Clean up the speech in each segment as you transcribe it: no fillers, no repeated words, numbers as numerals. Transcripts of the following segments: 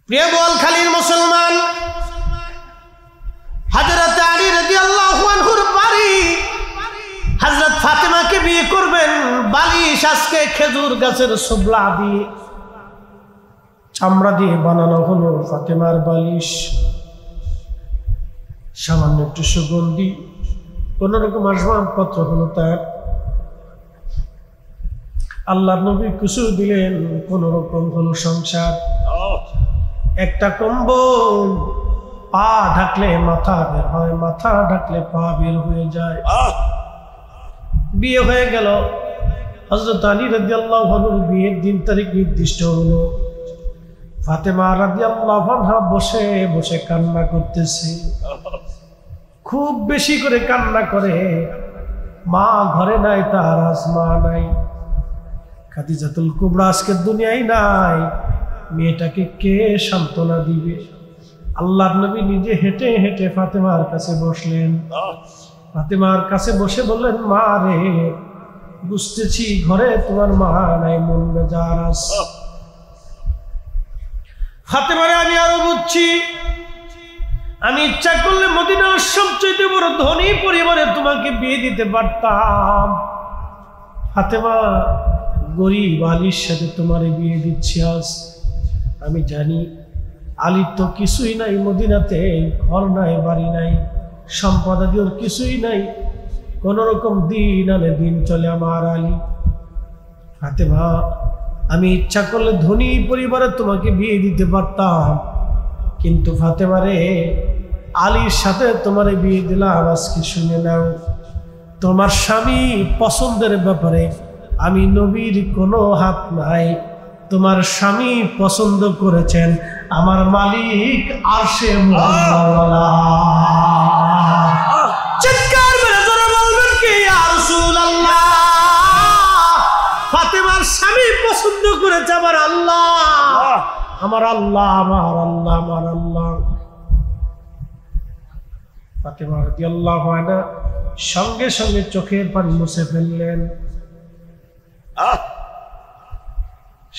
প্রিয় বোয়ালখালীর মুসলমান, হযরত আলী রাদিয়াল্লাহু আনহুর বাড়ি, হযরত ফাতেমাকে বিয়ে করবেন। বালিশ আজকে খেজুর গাছের সুবলা দিয়ে, চামড়া দিয়ে বানানো হলো ফাতেমার বালিশ। সামান্য একটু সুগন্ধি, কোন রকম আসবাবপত্র হলো তার। আল্লাহ নবী কুসুর দিলেন, কোন রকম হলো সংসার। একটা কম্বল, পা ঢাকলে মাথা বের হয়, মাথা ঢাকলে পা বের হয়ে যায়। বিয়ে হয়ে গেল। হযরত আলী রাদিয়াল্লাহু আনহুর বিয়ের দিন তারিখ নির্দিষ্ট হলো। ফাতেমা রাদিয়াল্লাহু আনহা বসে বসে কান্না করতেছে, খুব বেশি করে কান্না করে। মা ঘরে নাই, তার আজ মা নাই। খাদিজাতুল কুবরা আজকে দুনিয়ায় নাই, মেয়েটাকে কে সান্ত্বনা দিবে? আল্লাহর নবী নিজে হেঁটে হেঁটে ফাতেমার কাছে বসলেন। ফাতেমার কাছে বসে বললেন, মা রে, বুঝতেছি ঘরে তোমার মা নাই, মন বেজার আছে। ফাতেমারে, আমি আরো বুঝছি, আমি ইচ্ছা করলে মদিনার সবচেয়ে বড় ধনী পরিবারে তোমাকে বিয়ে দিতে পারতাম। ফাতেমা, গরিব আলীর সাথে তোমার বিয়ে দিচ্ছি আজ। আমি জানি আলীর তো কিছুই নাই মদিনাতে, ঘর নাই, বাড়ি নাই, সম্পদ ওর কিছুই নাই। কোন রকম দিন আনে দিন চলে আমার আলী। ফাতেমা, আমি ইচ্ছা করলে ধনী পরিবারে তোমাকে বিয়ে দিতে পারতাম, কিন্তু ফাতেমারে, আলীর সাথে তোমার বিয়ে দিলাম। আজকে শুনে নাও, তোমার স্বামী পছন্দের ব্যাপারে আমি নবীর কোনো হাত নাই। তোমার স্বামী পছন্দ করেছেন আমার মালিক আরশে মুআল্লা। চিৎকার করে জোরে বলবেন কি ইয়া রাসূলুল্লাহ? ফাতেমার স্বামী পছন্দ করেছে আমার আল্লাহ, আমার আল্লাহ, আমার আল্লাহ, আমার আল্লাহ। ফাতেমা রাদিয়াল্লাহু আনহা সঙ্গে সঙ্গে চোখের পানি মুছে ফেললেন,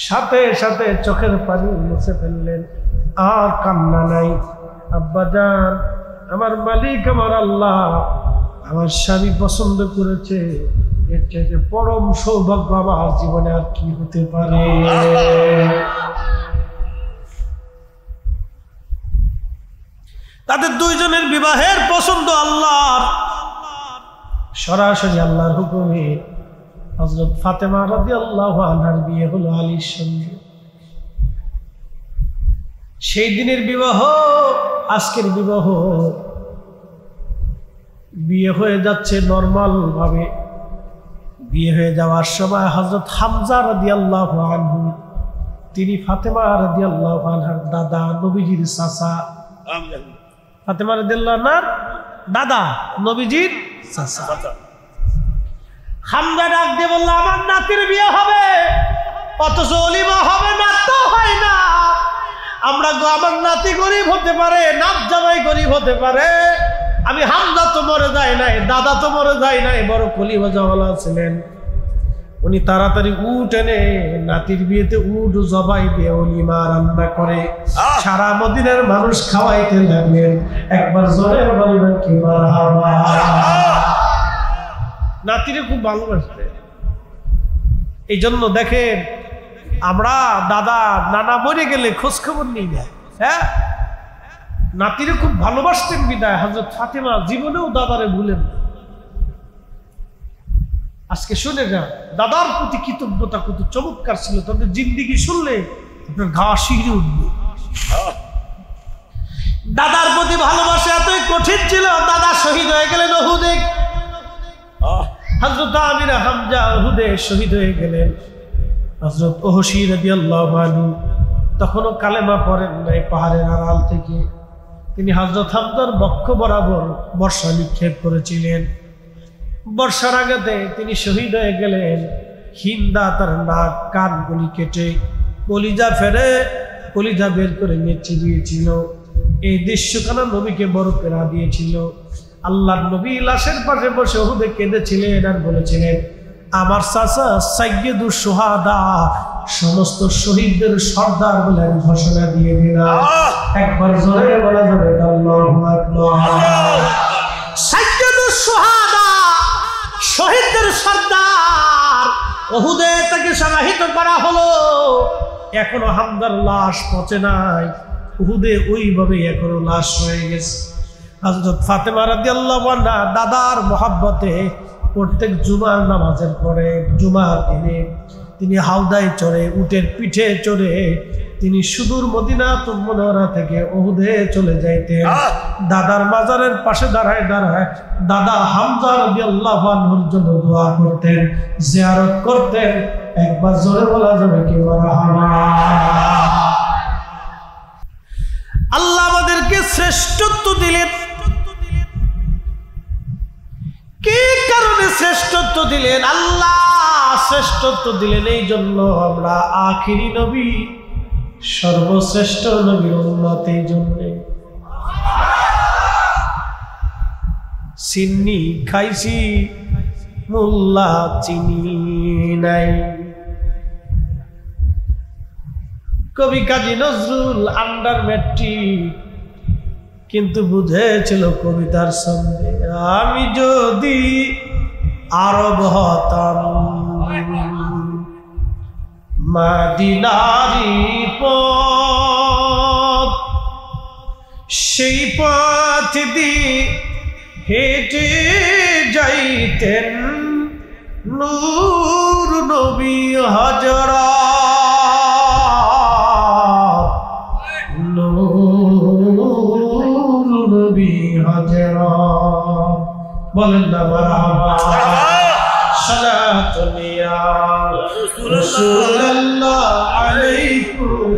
সাথে সাথে চোখের পানি মুছে ফেললেন। আর কান্না নাই। আব্বাজান, আমার মালিক আমার আল্লাহ, আমার স্বামী পছন্দ করেছে, এর চাইতে পরম সৌভাগ্য আমার জীবনে আর কি হতে পারে? তাদের দুইজনের বিবাহের পছন্দ আল্লাহর, সরাসরি আল্লাহর হুকুমে হযরত ফাতেমা রাদিয়াল্লাহু আনহার বিয়ে হলো আলীর সঙ্গে। সেই দিনের বিবাহ, আজকের বিবাহ, বিয়ে হয়ে যাচ্ছে নরমাল ভাবে। বিয়ে হয়ে যাওয়ার সময় হযরত হামজা রাদিয়াল্লাহু আনহু, তিনি ফাতেমা রাদিয়াল্লাহু আনহার দাদা, নবীজির চাচা। ফাতেমা রাদিয়াল্লাহু আনহার দাদা, নবীজির চাচা। হামজা ডাক দিয়ে বলল, আমার নাতির বিয়ে হবে, অথচ ওলিমা হবে না, তো হয় না। আমার নাতি গরিব হতে পারে, নাত জামাই গরিব হতে পারে, আমি হামজা তো মরে যায় নাই, দাদা তো মরে যায় নাই, বড় কলিজাওয়ালা ছিলেন। উনি তাড়াতাড়ি উট এনে নাতির বিয়েতে উট জবাই দিয়ে ওলিমা রান্না করে সারা মদিনার মানুষ খাওয়াইতে লাগলেন। একবার জোরে বলবেন কি মারহাবা? নাতিরে খুব ভালোবাসতে। এই জন্য দেখেন, আমরা দাদা নানা মরে গেলে খোঁজ খবর নিই না। হ্যাঁ, নাতিরে খুব ভালোবাসতেন বিদায় হযরত ফাতেমা জীবনেও দাদারে ভুলেন না। আজকে শুনে যান, দাদার প্রতি কৃতজ্ঞতা কত চমৎকার ছিল। তাদের জিন্দেগি শুনলে আপনার গা শিহরে উঠবে। দাদার প্রতি ভালোবাসা এতই কঠিন ছিল, দাদা শহীদ হয়ে গেলেন উহুদে। হযরত আমির হামজা উহুদে শহীদ হয়ে গেলেন। হযরত ওহসী রাদিয়াল্লাহু আনহু তখনও কালেমা পড়েন নাই। পাহাড়ের আড়াল থেকে তিনি হযরত হামজার বক্ষ বরাবর বর্ষা নিক্ষেপ করেছিলেন। বর্ষার আঘাতে তিনি শহীদ হয়ে গেলেন। হিন্দা তার নাক কানগুলি কেটে কলিজা ফেরে কলিজা বের করে নেচে দিয়েছিল। এই দৃশ্যখানা নবীকে বড় প্রেরণা দিয়েছিল। আল্লাহর নবী লাশের পাশে বসে উহুদে কেঁদেছিলেন আর বলেছিলেন, আমার চাচা সাইয়্যিদুশ শুহাদা সমস্ত শহীদদের সর্দার বলে আমি ঘোষণা দিয়ে দিলাম। একবার জোরে বলা যাবে আল্লাহু আকবার। সাইয়্যিদুশ শুহাদা, শহীদদের সর্দার, উহুদে তাকে সমাহিত করা হলো। এখনো হামজার লাশ পচে নাই, উহুদে ওইভাবে এখনো লাশ হয়ে গেছে। হযরত ফাতেমা রাদিয়াল্লাহু আনহা দাদার মহব্বতে প্রত্যেক জুমার নামাজের পরে জুমার দিনে তিনি হাওদায় চড়ে, উটের পিঠে চড়ে তিনি সুদূর মদিনাতুল মুনাওয়ারা থেকে উহুদে চলে যাইতেন। দাদার মাজারের পাশে দাঁড়ায় দাঁড়ায় দাদা হামজা রাদিয়াল্লাহু আনহুর জন্য দোয়া করতেন, জিয়ারত করতেন। একবার জোরে বলা যাবে কি মারহাবা। আল্লাহ আমাদেরকে শ্রেষ্ঠত্ব দিলেন। কি কারণে শ্রেষ্ঠত্ব দিলেন? আল্লাহ শ্রেষ্ঠত্ব দিলেন এই জন্য আমরা আখিরি নবী, সর্বশ্রেষ্ঠ নবীর উম্মত। এই জন্য চিনি খাইছি, মোল্লা চিনি নাই। কবি কাজী নজরুল আন্ডার ম্যাট্রিক, কিন্তু বুঝেছিল কবিতার সঙ্গে, আমি যদি আরব হতাম মদিনারি পথ, সেই পথ দিয়ে হেঁটে যাইতেন নূর নবী হযরত, নূর নবী হযরত। বলেন না মারহাবা। সালাতুন ইয়া রাসূলুল্লাহ আলাইকুম।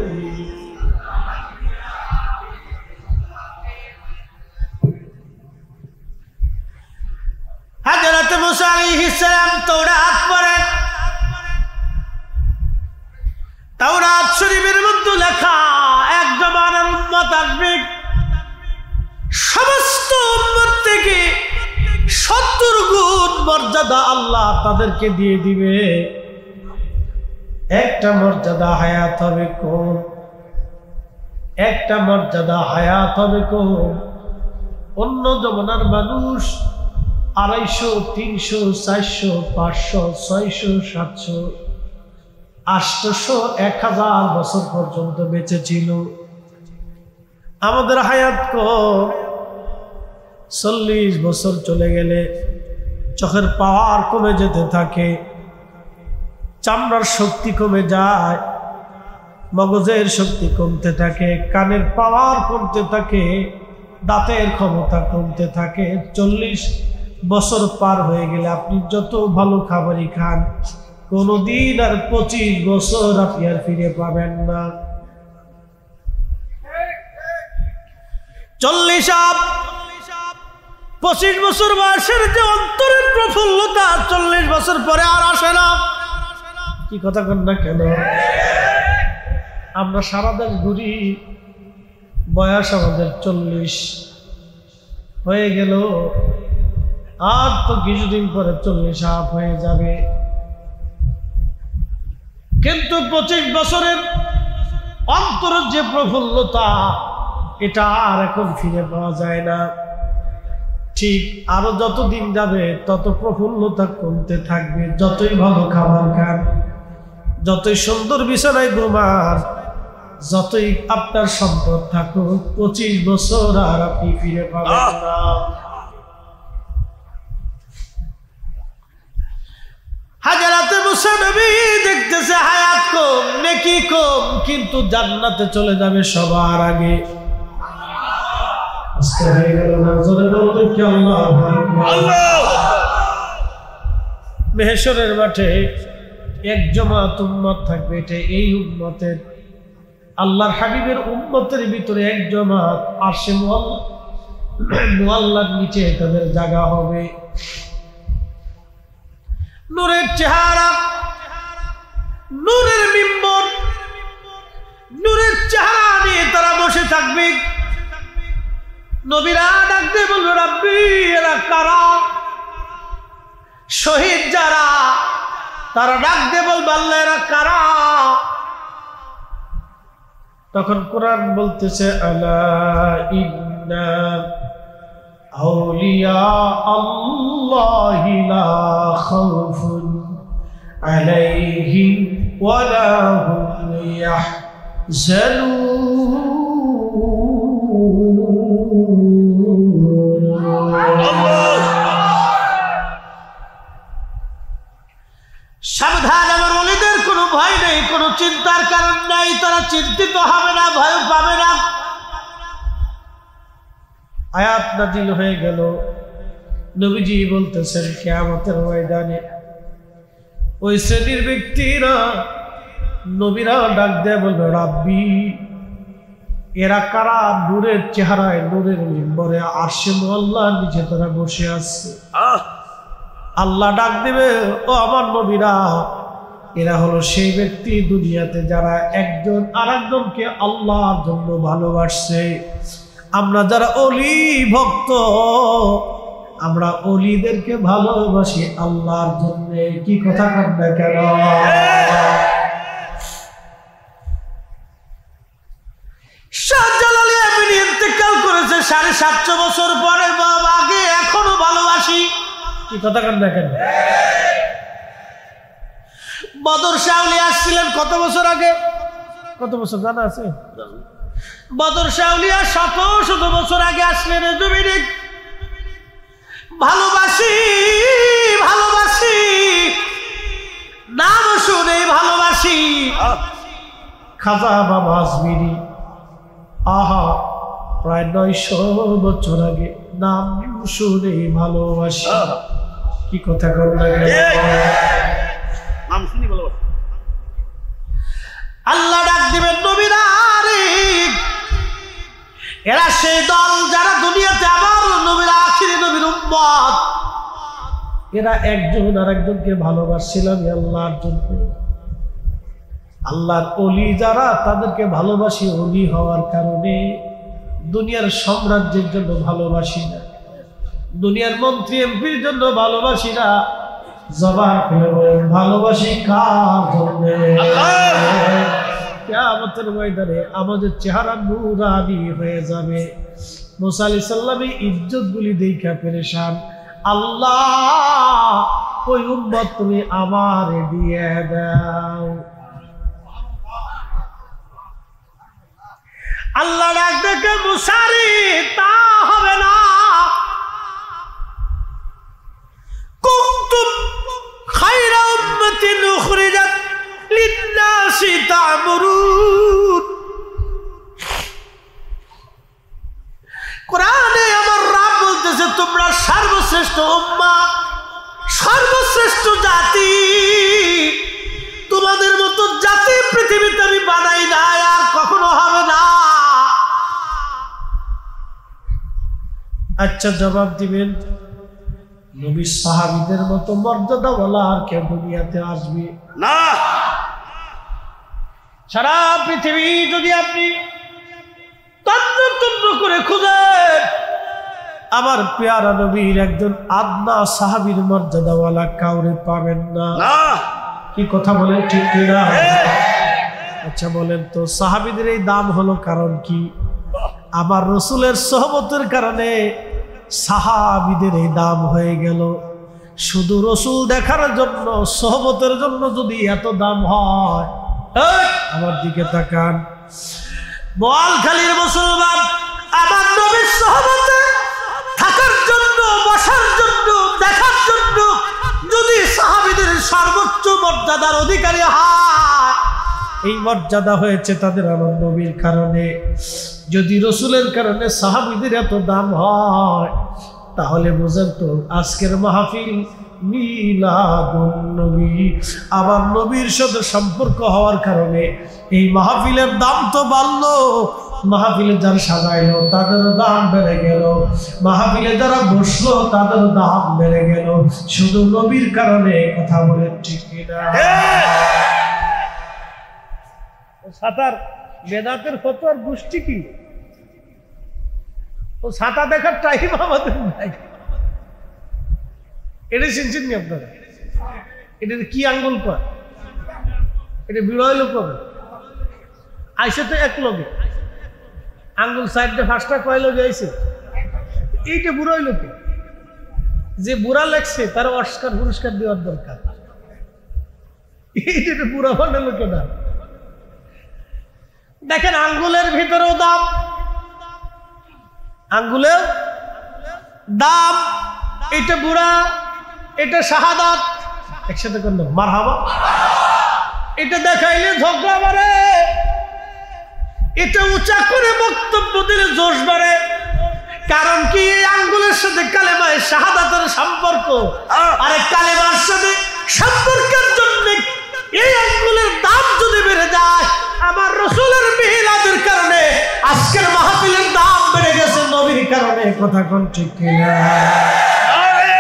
হযরত মুসা আলাইহিস সালাম তাওরাত পড়েন। তাওরাত শরীফের মধ্যে লেখা এক জমানার উম্মত আসবে, সমস্ত উম্মত থেকে 70 গুণ মর্যাদা আল্লাহ তাদেরকে দিয়ে দিবে। একটা মর্যাদা হায়াত হবে কম, একটা মর্যাদা হায়াত হবে কম। অন্য জমানার মানুষ 250, 300, 400, 500, 600, 700, 800, 1000 বছর পর্যন্ত বেঁচে ছিল। আমাদের হায়াত কম। 40 বছর চলে গেলে চোখের পাওয়ার কমে যেতে থাকে, চামড়ার শক্তি কমে যায়, মগজের শক্তি কমতে থাকে, কানের পাওয়ার কমতে থাকে, দাঁতের ক্ষমতা কমতে থাকে। 40 বছর পার হয়ে গেলে আপনি যত ভালো খাবারই খান, কোনদিন আর 25 বছর আপনি আর ফিরে পাবেন না। 25 বছর বয়সের যে অন্তরের প্রফুল্লতা 40 বছর পরে আর আসে না। কি কথা কন না কেন? আমরা সারা দেশ ঘুরি, বয়স আমাদের 40 হয়ে গেল, আর তো কিছুদিন পরে 40 আপ হয়ে যাবে। কিন্তু 25 বছরের অন্তরের যে প্রফুল্লতা, এটা আর এখন ফিরে পাওয়া যায় না। ঠিক আরো যত দিন যাবে তত প্রফুল্লতা কমতে থাকবে। যতই ভালো খাবার খান, যতই সুন্দর বিছানায় ঘুমান, যতই আপনার সম্পদ থাকুক, 25 বছর আর আপনি ফিরে পাবেন না। হাজরাতে মুসা নবী দেখতেছে হায়াত কম, নেকি কম, কিন্তু জান্নাতে চলে যাবে সবার আগে। মেহেশরের মাঠে এক জমাত উম্মত থাকবে, এটা এই উম্মতের, আল্লাহর হাবিবের উম্মতের ভিতরে এক জমাত আরশে মুআল্লার নিচে তাদের জায়গা হবে। নূরের চেহারা, নূরের মিম্বর, নূরের চেহারা নিয়ে তারা বসে থাকবে। নবীরা ডাকতে বলবে, রাব্বি এরা কারা? শহীদ যারা, তারা ডাক দিয়ে বলবে আল্লাহ এরা কারা? তখন কোরআন বলতেছে আলা ইন্না আউলিয়া আল্লাহি লা খাউফুন আলাইহিম ওয়া লা হুম ইয়াহজানুন। সাবধান, আমার ওলিদের কোনো ভয় নেই, কোনো চিন্তার কারণ নাই, তারা চিন্তিত হবে না, ভয় পাবে না। আয়াত নাজিল হয়ে গেল, নবীজি বলতেছেন কিয়ামতের ময়দানে ওই শ্রেণীর ব্যক্তিরা, নবীরা ডাক দেয় বলবে রাব্বি, এরা কারা? নূরের চেহারায়, নূরের মিম্বরে আরশে মুআল্লার নিচে তারা বসে আছে। আল্লাহ ডাক দিবে, ও আমার নবীরা, এরা হলো সেই ব্যক্তি দুনিয়াতে যারা একজন আরেকজনকে আল্লাহর জন্য ভালোবাসছে। আমরা যারা অলি ভক্ত, আমরা অলিদেরকে ভালোবাসি আল্লাহর জন্য। কি কথা কাটবে কেন? শাহজালাল আমিনী ইন্তেকাল করেছে 750 বছর পরে, আগে এখনো ভালোবাসি। কি কথা কাটবে কেন? বদর শাহ আউলিয়া আসছিলেন কত বছর আগে? কত বছর জানা আছে? বদর শাহ আউলিয়া 100 বছর আগে আসলেন। জমিনে ভালোবাসি ভালোবাসি, নাম শুনে ভালোবাসি। খাজা বাবা আজমিরি, আহা, প্রায় 900 বছর আগে নাম শুনে ভালোবাসি। কি কথা করবে? নাম শুনি ভালোবাসি। আল্লাহ ডাক দিবেন নবীরা, এরা সেই দল যারা দুনিয়াতে আমার নবীর আখিরি নবীর উম্মত। এরা একজন আরেকজনকে ভালোবাসছিলাম আল্লাহর জন্য। আল্লাহর ওলি যারা, তাদেরকে ভালোবাসি ওলি হওয়ার কারণে। দুনিয়ার সাম্রাজ্যের জন্য ভালোবাসি না, দুনিয়ার মন্ত্রী এমপির জন্য ভালোবাসি না। জবান খুলে বলেন ভালোবাসি কার জন্য? কিয়ামতের ময়দানে আমাদের চেহারা নূরানি হয়ে যাবে। মুসা আলাইহিস সালামের ইজ্জত গুলি দেখা পেরেশান। আল্লাহ, ওই উম্মত তুমি আমারে দিয়ে দাও। আল্লাহ ডাক দেখে মুসারি, তা হবে না। কুনতুম খায়রা উম্মাতিন উখরিজাত লিন-নাসি তা'মুরুন। কোরআনে আমার রব বলতেছে তোমরা সর্বশ্রেষ্ঠ উম্মাহ, সর্বশ্রেষ্ঠ জাতি। তোমাদের মতো জাতি পৃথিবীতে আমি বানাই নাই, আর কখনো হবে না। আচ্ছা, জবাব দিবেন, নবী সাহাবীদের মতো মর্যাদাওয়ালা আর কেউ দুনিয়াতে আসবে না। সারা পৃথিবী যদি আপনি তন্ন তন্ন করে খুঁজেন, আমার পেয়ারা নবীর একজন আদনা সাহাবীর মর্যাদাওয়ালা কাউরে পাবেন না। কি কথা বলেন, ঠিক কিনা? আচ্ছা বলেন তো, সাহাবীদের এই দাম হলো কারণ কি? আমার রসুলের সোহবতের কারণে সাহাবীদের এই দাম হয়ে গেল। শুধু রসুল দেখার জন্য, সোহবতের জন্য যদি এত দাম হয়, আমার দিকে তাকান। বোয়ালখালীর মুসলমান আমার নবীর সোহবতে থাকার জন্য, বসার জন্য, দেখার জন্য যদি সাহাবীদের সর্বোচ্চ মর্যাদার অধিকারী হয়, এই মর্যাদা হয়েছে তাদের আমার নবীর কারণে। যদি রসুলের কারণে সাহাবীদের এত দাম হয়, তাহলে বুঝেন তো আজকের মাহফিল মিলাদুন নবী, আমার নবীর সাথে সম্পর্ক হওয়ার কারণে এই মাহফিলের দাম তো বাড়লো। মাহফিলে যারা সাজাইলো তাদের দাম বেড়ে গেল, মাহফিলে যারা বসলো তাদের দাম বেড়ে গেল, শুধু নবীর কারণে। কথা বলেন ঠিক কিনা? সাঁতার বেদাতের ফতোয়ার গোষ্ঠী কি? ও ছাতা দেখার টাইম আমাদের নাই। এটা শুনছেন নি আপনারা? এটা কি আঙ্গুল কয়? এটা বিড়য় লোক হবে আইসে তো এক লগে আঙ্গুল সাইডে ফার্স্টটা কয় লগে আইসে, এইটা বুড়াই লোকে। যে বুড়া লাগছে তার অস্কার পুরস্কার দেওয়ার দরকার, এইটা বুড়া বানার লোকে না। দেখেন আঙ্গুলের ভিতরেও দাম, আঙ্গুলেও দাম। এটা বুড়া, এটা শাহাদাত, একসাথে করলো মারহাবা। এটা দেখাইলে ঝগড়া বাড়ে, এটা উঁচা করে বক্তব্য দিলে জোশ বাড়ে। কারণ কি, এই আঙ্গুলের সাথে কালেমায়ে শাহাদাতের সম্পর্ক, আর কালেমার সাথে সম্পর্কের জন্য এই আঙ্গুলের দাম যদি বেড়ে যায়, আমার রাসূলের মিলাদের কারণে আজকের মাহফিলের দাম বেড়ে গেছে নবীর কারণে। কথা কোন ঠিক কিনা? নারে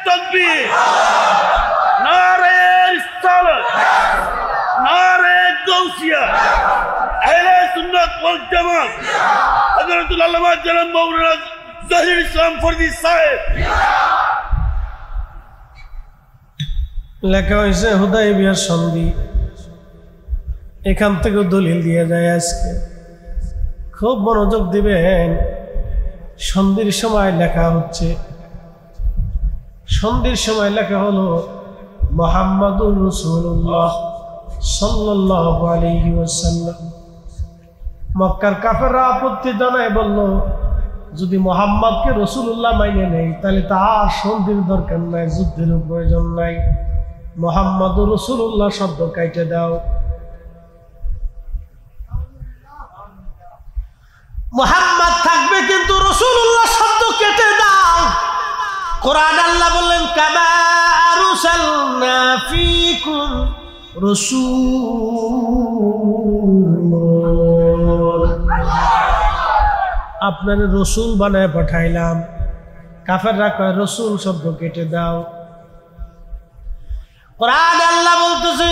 তাকবীর, নারে রিসালাত, নারে গাউসিয়া, আহলে সুন্নাত ওয়াল জামাত, হযরতুল আল্লামা জনাব মাওলানা জহির ইসলাম ফরদি সাহেব। লেখা হয়েছে হুদায়বিয়ার সন্ধি, এখান থেকেও দলিল দিয়ে যায়। আজকে খুব মনোযোগ দিবেন, সন্ধির সময় লেখা হচ্ছে, সন্ধির সময় লেখা হলো মুহাম্মাদুর রাসূলুল্লাহ সাল্লাল্লাহু আলাইহি ওয়াসাল্লাম। মক্কার কাফেররা আপত্তি জানায়, বলল যদি মুহাম্মাদকে রাসূলুল্লাহ মাইনে নেই তাহলে তার সন্ধির দরকার নাই, যুদ্ধের প্রয়োজন নাই, মুহাম্মাদুর রাসূলুল্লাহ শব্দ কাইটে দাও। মুহাম্মদ থাকবে কিন্তু রাসূলুল্লাহ শব্দ কেটে দাও। কোরআন আল্লাহ বললেন কামা আরসালনা ফীকুম রাসূল, আপনার রসুল বানায় পাঠাইলাম। কাফেররা কয় রসুল শব্দ কেটে দাও। কোরআন আল্লাহ বলতেছে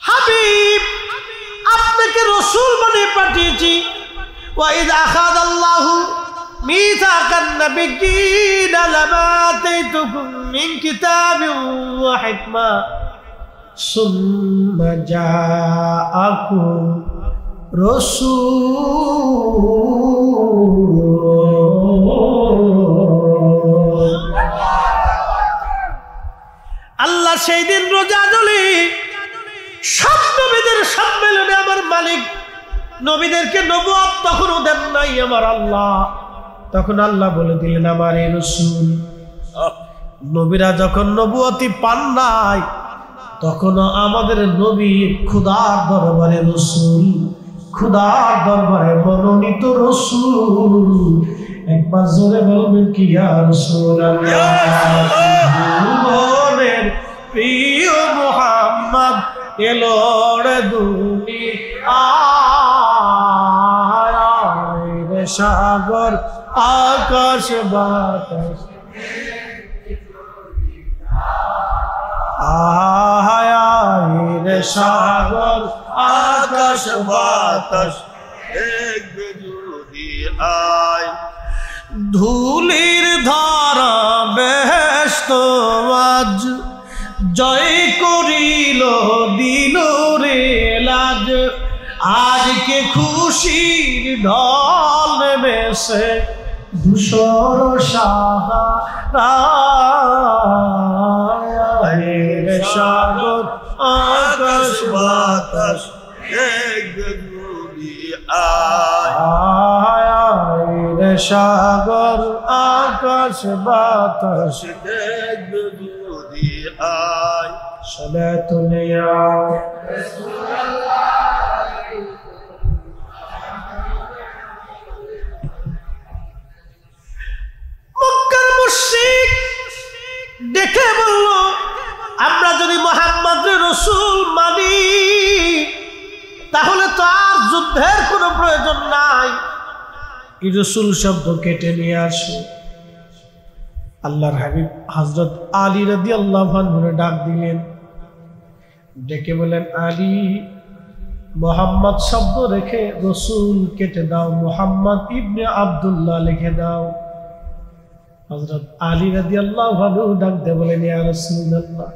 হাবিব আপনাকে রসুল বানিয়ে পাঠিয়েছি। ওয়াইদ আখাযাল্লাহু মিসাকান নাবিয়্যিনা লামা আতাইতুকুম মিন কিতাবিন ওয়া হিকমা সুম্মা জাআকুম আল্লাহ সেই দিন রোজা জলি সব নবীদের সম্মেলনে আমার মালিক নবীদেরকে নবুয়ত তখনও দেন নাই আমার আল্লাহ। তখন আল্লাহ বলে দিলেন আমার এই রাসূল। নবীরা যখন নবুয়তি পান নাই তখনও আমাদের নবী খোদার দরবারে রাসূল, খোদার দরবারে মনোনীত রাসূল। একবার জোরে বলবেন কি ইয়া রাসূলুল্লাহ। প্রিয় মুহাম্মদ এলো রে দুনিয়ায়, সাগর আকাশ বাতাস রে সাগর আকাশ বাতাস দেখবে যদি আয়। ধুলির ধারা বেহেশত আজ জয় করিল দিল রে লাজ। আজকে খুশির ঢল নেমেছে ধূসর সাহারা, সাগর আকাশ বাতাস দেখবে যদি আয়। সাগর আকাশ বাতাস দেখবে যদি আয়। সালাতুন ইয়া মক্কার মুশরিক দেখে বলল আমরা যদি মুহাম্মদের রাসূল মানি তাহলে তো আর যুদ্ধের কোনো প্রয়োজন নাই, এই রাসূল শব্দ কেটে নিয়ে আসো। আল্লাহর হাবিব হযরত আলী রাদিয়াল্লাহু আনহু ডাক দিলেন, ডেকে বলেন আলী মুহাম্মদ শব্দ রেখে রাসূল কেটে দাও, মুহাম্মদ ইবনে আব্দুল্লাহ লিখে দাও। হযরত আলী রাদিয়াল্লাহু আনহু ডাক দিয়ে বলেন, ইয়া রাসূলুল্লাহ,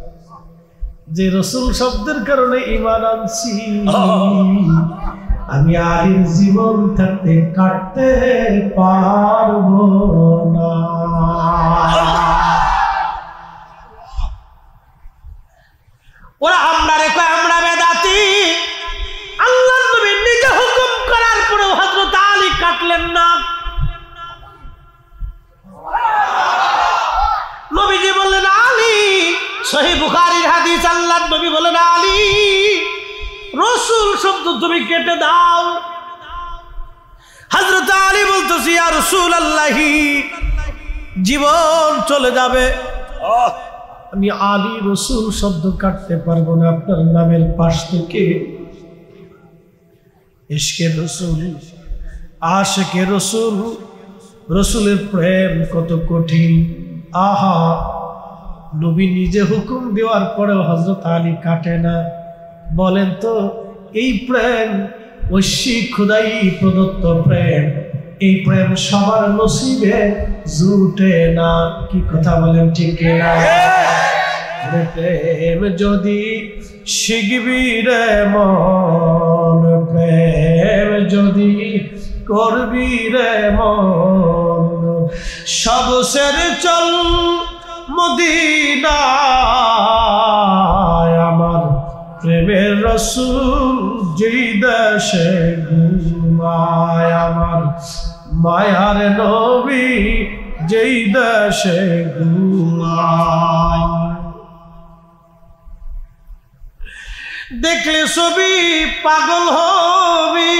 যে রাসূল শব্দের কারণে ঈমান আনছি, আমি আলীর জীবন থাকতে কাটতে পারবো না। ওরা আমরা রেখে আমরা বেদাতি, আল্লাহর নবী নিজে হুকুম করার পরেও হযরত আলী কাটলেন না। নবীজি বললেন, আলী, সহিহ বুখারীর হাদিস, আল্লাহর নবী বলেন, আলী, রাসূল শব্দ তুমি কেটে দাও। হযরত আলী বলতেছে, ইয়া রাসূলুল্লাহ, জীবন চলে যাবে, আমি আলী রাসূল শব্দ কাটতে পারবো না। আপনার নামের পাশ থেকে ইশকে রাসূল, আশিকে রাসূল, রাসূলের প্রেম কত কঠিন। আহা, নবী নিজে হুকুম দেওয়ার পরেও হযরত আলী কাটে না। বলেন তো, এই প্রেম ঐশী খোদাই প্রদত্ত প্রেম, এই প্রেম সবার নসিবে জুটে না। কি কথা বলেন, ঠিক না? প্রেম যদি শিখবি রে মন, প্রেম যদি করবি রে মন, সব ছেড়ে চল মদিনায়, আমার প্রেমের রাসূল যেই দেশে ঘুমায়, আমার মায়ার নবী যেই দেশে ঘুমায়। দেখলে ছবি পাগল হবি,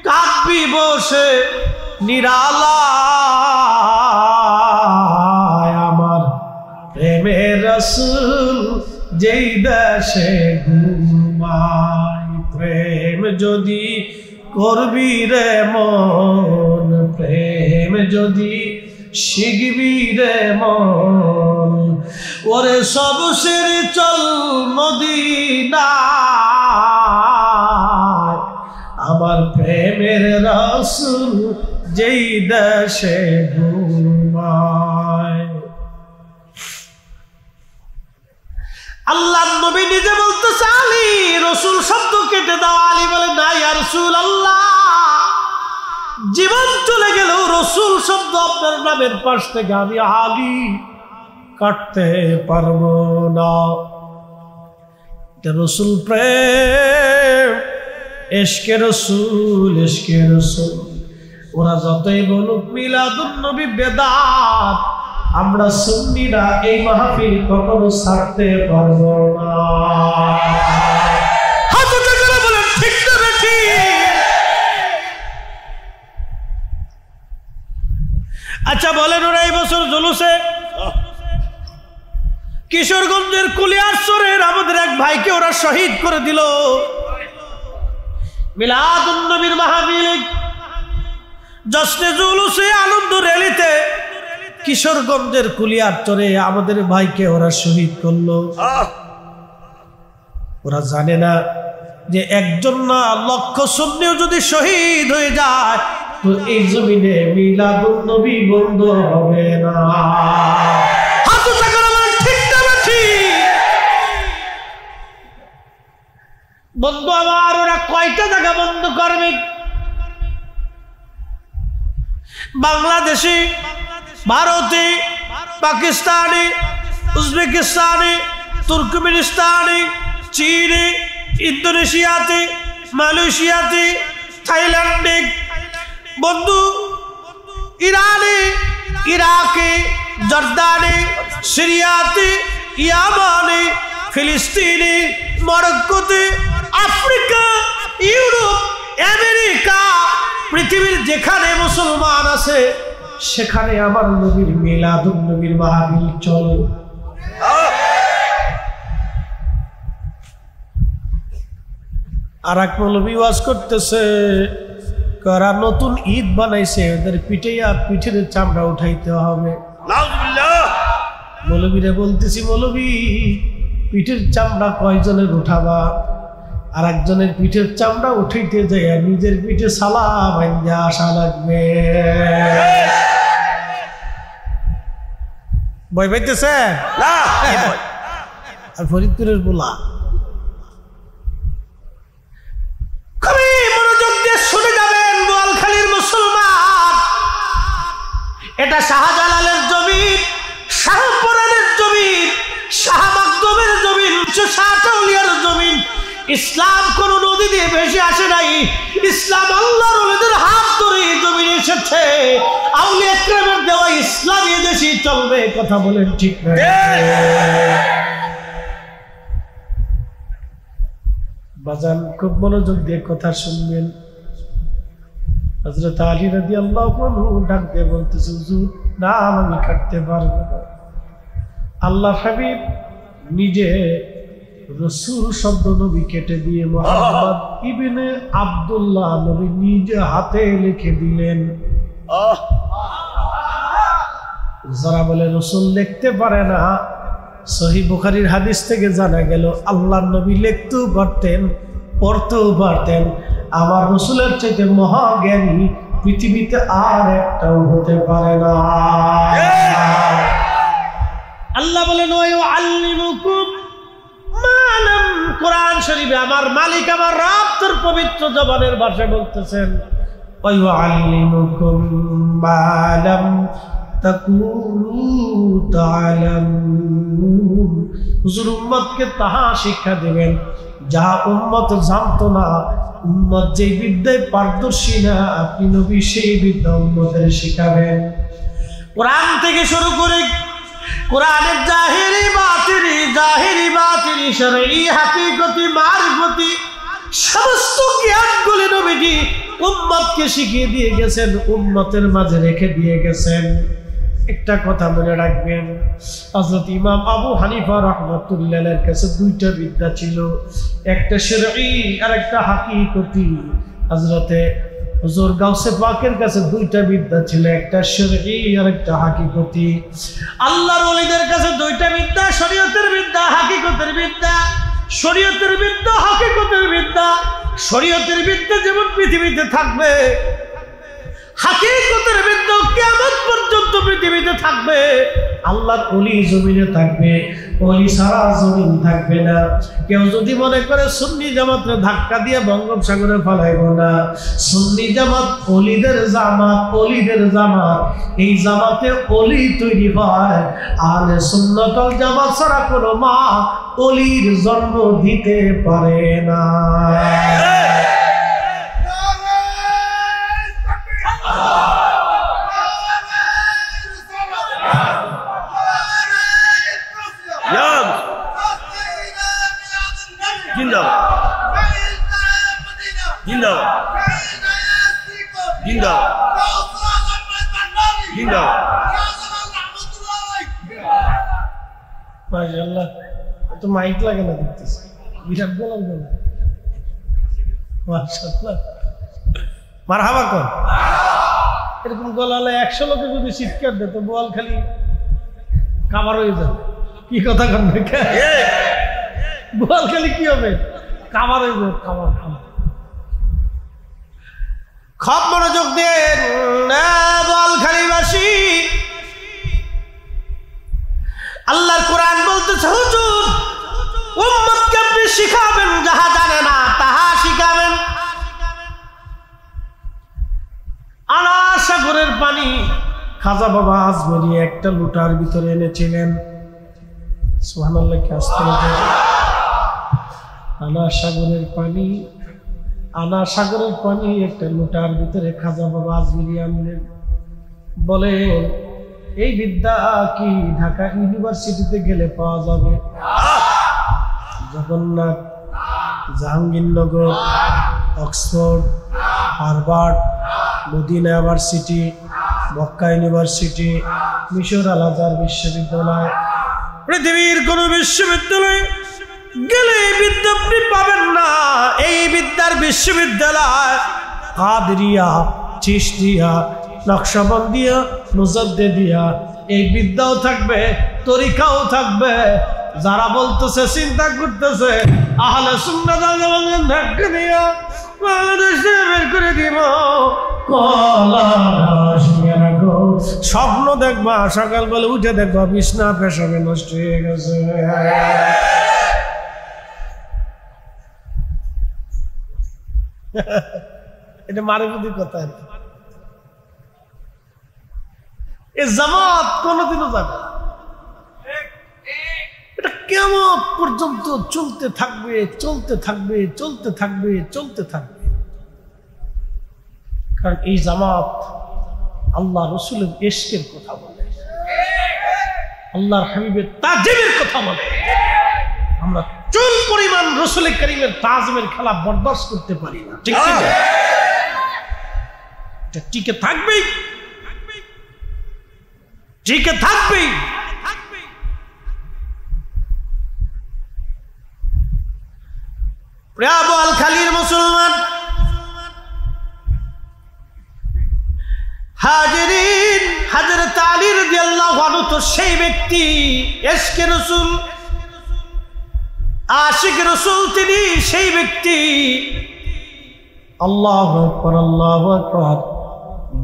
কাঁদবি বসে নিরালায়, আমার প্রেমের রাসূল যেই দেশে ঘুমায়। প্রেম যদি করবি রে মন, প্রেম যদি শিখবি রে মন, ওরে সব ছেড়ে চল মদিনায়, আমার প্রেমের রাসূল যেই দেশে ঘুমায়। আল্লাহর নবী নিজে বলতেছে, আলী, রাসূল শব্দ কেটে দাও। আলী বলে, না ইয়া রাসূলুল্লাহ, জীবন চলে গেলেও রাসূল শব্দ আপনার নামের পাশ থেকে আমি আলী কাটতে পারবো না। এটা রাসূল প্রেম, ইশকে রাসূল, ইশকে রাসূল। ওরা যতই বলুক মিলাদুন নবী বেদাত, আমরা সুন্নিরা এই মাহফিল কখনো ছাড়তে পারবো না। হাত উঁচু করে বলেন, ঠিক না বেঠিক? আচ্ছা বলেন, ওরা এই বছর জুলুসে কিশোরগঞ্জের কুলিয়ারচরের আমাদের এক ভাইকে ওরা শহীদ করে দিল। মিলাদুন নবীর মাহফিল, জশ্নে জুলুসে, আনন্দ র্যালিতে কিশোরগঞ্জের কুলিয়ারচরে আমাদের ভাইকে ওরা শহীদ করলো। ওরা জানে না যে একজন না লক্ষ সুন্নিও যদি শহীদ হয়ে যায় তো এই জমিনে মিলাদুন নবী বন্ধ হবে না। বন্ধু আমার, ওরা কয়টা জায়গা বন্ধ করবে? বাংলাদেশি, ভারতে, পাকিস্তানি, উজবেকিস্তানি, তুর্কমেনিস্তানি, চীনে, ইন্দোনেশিয়াতে, মালয়েশিয়াতে, থাইল্যান্ডে, বন্ধু ইরানে, ইরাকে, জর্দানে, সিরিয়াতে, ইয়ামানে, ফিলিস্তিনে, মরক্কোতে, আফ্রিকা, ইউরোপ, আমেরিকা, পৃথিবীর যেখানে মুসলমান আছে সেখানে আমার নবীর মিলাদুন নবীর মাহফিল চলে। আর এক মৌলবী ওয়াজ করতেছে, কারা নতুন ঈদ বানাইছে, ওদের পিঠের চামড়া উঠাইতে হবে। মৌলবীরা বলতেছি, মৌলবী পিঠের চামড়া কয়জনের উঠাবা? আর একজনের পিঠের চামড়া উঠাইতে যায় নিজের পিঠে সালা ভাঙ্গা আসা লাগবে। ভয় পাইতেছে না আর ফরিদপুরের বোলা খুবই মনোযোগ দিয়ে শুনে যাবেন বোয়ালখালীর মুসলমান, এটা শাহজালালের জমিন, শাহপুরানের জমিন, শাহ মাকদুমের জমিন, শাহ আউলিয়ার জমিন। ইসলাম কোন নদী দিয়ে ভেসে আসে নাই, ইসলাম আল্লাহর ওলিদের হাত ধরে জমিনে এসেছে। আউলিয়া কেরামের দেওয়া ইসলাম এই দেশে চলবে, কথা বলেন ঠিক না? বাজান খুব মনোযোগ দিয়ে কথা শুনবেন। হযরত আলী রাদিয়াল্লাহু আনহু ডাক দিয়ে বলতেছে, হুজুর নাম আমি কাটতে পারবো না। আল্লাহ হাবিব নিজে রসুল শব্দ নবী কেটে দিয়ে মুহাম্মদ ইবনে আব্দুল্লাহ নবী নিজে হাতে লিখে দিলেন। যারা বলে রসুল লিখতে পারে না, সহিহ বুখারীর হাদিস থেকে জানা গেল আল্লাহর নবী লিখতেও পারতেন, পড়তেও পারতেন। আমার রসুলের চাইতে মহাজ্ঞানী পৃথিবীতে আর একটাও হতে পারে না। আল্লাহ বলেন ওয়ায়ুআল্লিমুকুম মা লাম, কোরআন শরীফে আমার মালিক আমার রব তোর পবিত্র জবানের ভাষায় বলতেছেন ওয়ায়ুআল্লিমুকুম মা লাম তাকুনু তা'লামুন। হুজুর উম্মতকে তাহা শিক্ষা দেবেন যা উম্মত জানতো না। উম্মত যে বিদ্যায় পারদর্শী না, আপনি নবী সেই বিদ্যা উম্মতের শিখাবেন। কোরআন থেকে শুরু করে কোরআনের জাহিরি বাতিনি শরঈ হাকিকতি মারিফতি সমস্ত জ্ঞানগুলি নবীজি উম্মতকে শিখিয়ে দিয়ে গেছেন, উম্মতের মাঝে রেখে দিয়ে গেছেন। একটা কথা মনে রাখবেন, হযরত ইমাম আবু হানিফা রাহমাতুল্লাহ আলাইহির কাছে দুইটা বিদ্যা ছিল, একটা শরঈ আর একটা হাকিকতি। হযরতে হুজুর গাউসে পাকের কাছে দুইটা বিদ্যা ছিল, একটা শরঈ আর একটা হাকিকতি। আল্লাহর ওলিদের কাছে দুইটা বিদ্যা, শরীয়তের বিদ্যা, হাকিকতের বিদ্যা। শরীয়তের বিদ্যা, হাকিকতের বিদ্যা। শরীয়তের বিদ্যা যেমন পৃথিবীতে থাকবে, হাকিকতের বিদ্যা কিয়ামত পর্যন্ত পৃথিবীতে থাকবে। আল্লাহর ওলি জমিনে থাকবে, ওলি সারা জমিন থাকবে না। কেউ যদি মনে করে সুন্নি জামাতরে ধাক্কা দিয়ে বঙ্গোপসাগরে ফেলাইব না, সুন্নি জামাত ওলিদের জামাত, ওলিদের জামাত। এই জামাতে ওলি তৈরি হয়, আহলে সুন্নাত ওয়াল জামাত ছাড়া কোনো মা ওলির জন্ম দিতে পারে না। মাশাআল্লাহ, তো মাইক লাগে না দেখতেছি, বিরাট গলার গলা। মাশাআল্লাহ, মারহাবা কর। এরকম গলালে 100 লোকে যদি চিৎকার দেয় তো বোয়ালখালী কাবার হয়ে যাবে। কি কথা কন, বোয়ালখালী কি হবে? কাবার হয়ে যাবে, কাবার। খুব মনোযোগ দেন বোয়ালখালীবাসী। আল্লাহর কোরআন বলতেছে, হুজুর উম্মতকে আপনি শিখাবেন, যাহা জানে না তাহা শিখাবেন। আনার সাগরের পানি খাজা বাবা আজমেরি একটা লুটার ভিতরে এনেছিলেন। সুবহানাল্লাহ, কি আস্তে। আনার সাগরের পানি একটা লুটার ভিতরে খাজা বাবা আজমেরি আনলেন। বলে এই বিদ্যা কি ঢাকা ইউনিভার্সিটিতে গেলে পাওয়া যাবে? Jagannath, Jahangirnagar, Oxford, Harvard, Medina university, Mecca university, মিশর আল আজহার বিশ্ববিদ্যালয়, পৃথিবীর কোন বিশ্ববিদ্যালয় গেলে এই বিদ্যা আপনি পাবেন না। এই বিদ্যার বিশ্ববিদ্যালয় কাদরিয়া, চিশতিয়া, নকশবন্দিয়া, মুজাদ্দিদিয়া, এই বিদ্যাও থাকবে, তরিকাও থাকবে। যারা বলতেছে, চিন্তা করতেছে আহলে সুন্নাত ওয়াল জামাত ধাক্কা দিয়া বাংলাদেশে বের করে দিব, স্বপ্ন দেখবা, সকালবেলা উঠে দেখবা বিছনা পেশাবে নষ্ট হয়ে গেছে। এটা মারিফতের কথা। এ জামাত কোনদিনও যাবে না, এটা কিয়ামত পর্যন্ত চলতে থাকবে, চলতে থাকবে, চলতে থাকবে, চলতে থাকবে। কারণ এই জামাত আল্লাহ রসুলের ইশকের কথা বলে, আল্লাহর হাবিবের তাজিমের কথা বলে। আমরা চুল পরিমাণ রসুল করিমের তাজিমের খেলা বরদাস্ত করতে পারি না, ঠিক আছে? এটা টিকে থাকবেই, টিকে থাকবেই। বোয়ালখালীর মুসলমান হাজিরিন, হযরত আলী রাদিয়াল্লাহু আনহু তো সেই ব্যক্তি, ইশকে রাসূল, আশিক রাসূল, তিনি সেই ব্যক্তি। আল্লাহু আকবার, আল্লাহু আকবার।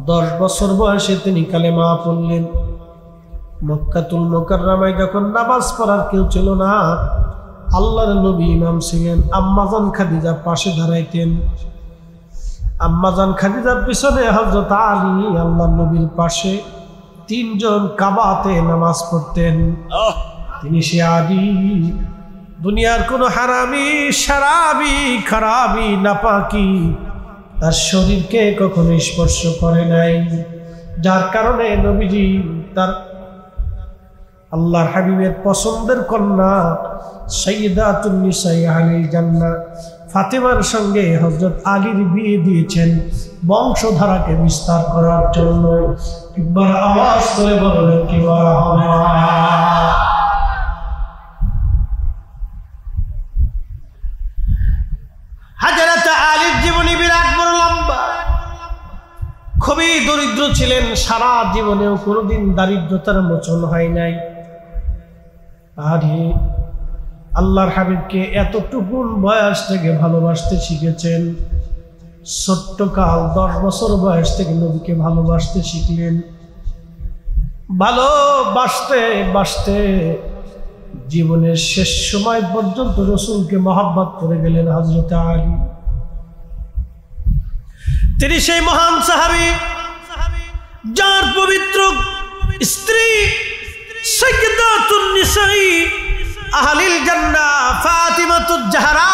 10 বছর বয়সে তিনি কালেমা পড়লেন। মক্কাতুল মুকাররমায় যখন নামাজ পড়ার কেউ ছিল না, আল্লাহর নবী ইমাম ছিলেন। আম্মাজান খাদিজা পাশে দাঁড়াইতেন। আম্মাজান খাদিজার পিছনে হযরত আলী আল্লাহর নবীর পাশে, 3 জন কাবাতে নামাজ পড়তেন। তিনি সে আলী, দুনিয়ার কোন হারামি, শারাবি, খারাবি, নাপাকি তার শরীরকে কখনো স্পর্শ করে নাই, যার কারণে নবীজি তার আল্লাহর হাবিবের পছন্দের কন্যা সাইয়্যিদাতুন নিসাই আহলিল জান্নাহ ফাতেমার সঙ্গে হযরত আলীর বিয়ে দিয়েছেন বংশধারাকে বিস্তার করার জন্য। একবার আওয়াজ করে বললেন কি মারহাবা। হযরত আলীর জীবনী বিরাট বড় লম্বা। খুবই দরিদ্র ছিলেন, সারা জীবনেও কোনোদিন দারিদ্রতার মোচন হয় নাই। আরে আল্লাহর হাবিবকে এতটুকু বয়স থেকে ভালোবাসতে শিখেছেন। ছোট্টকাল 10 বছর বয়স থেকে নবীকে ভালোবাসতে শিখলেন। ভালোবাসতে বাসতে জীবনের শেষ সময় পর্যন্ত রসুলকে মহব্বত করে গেলেন হযরত আলী। তিনি সেই মহান সাহাবী যার পবিত্র স্ত্রী সাইয়্যিদাতুন নিসাই আহলিল জান্নাহ ফাতিমাতুজ জাহরা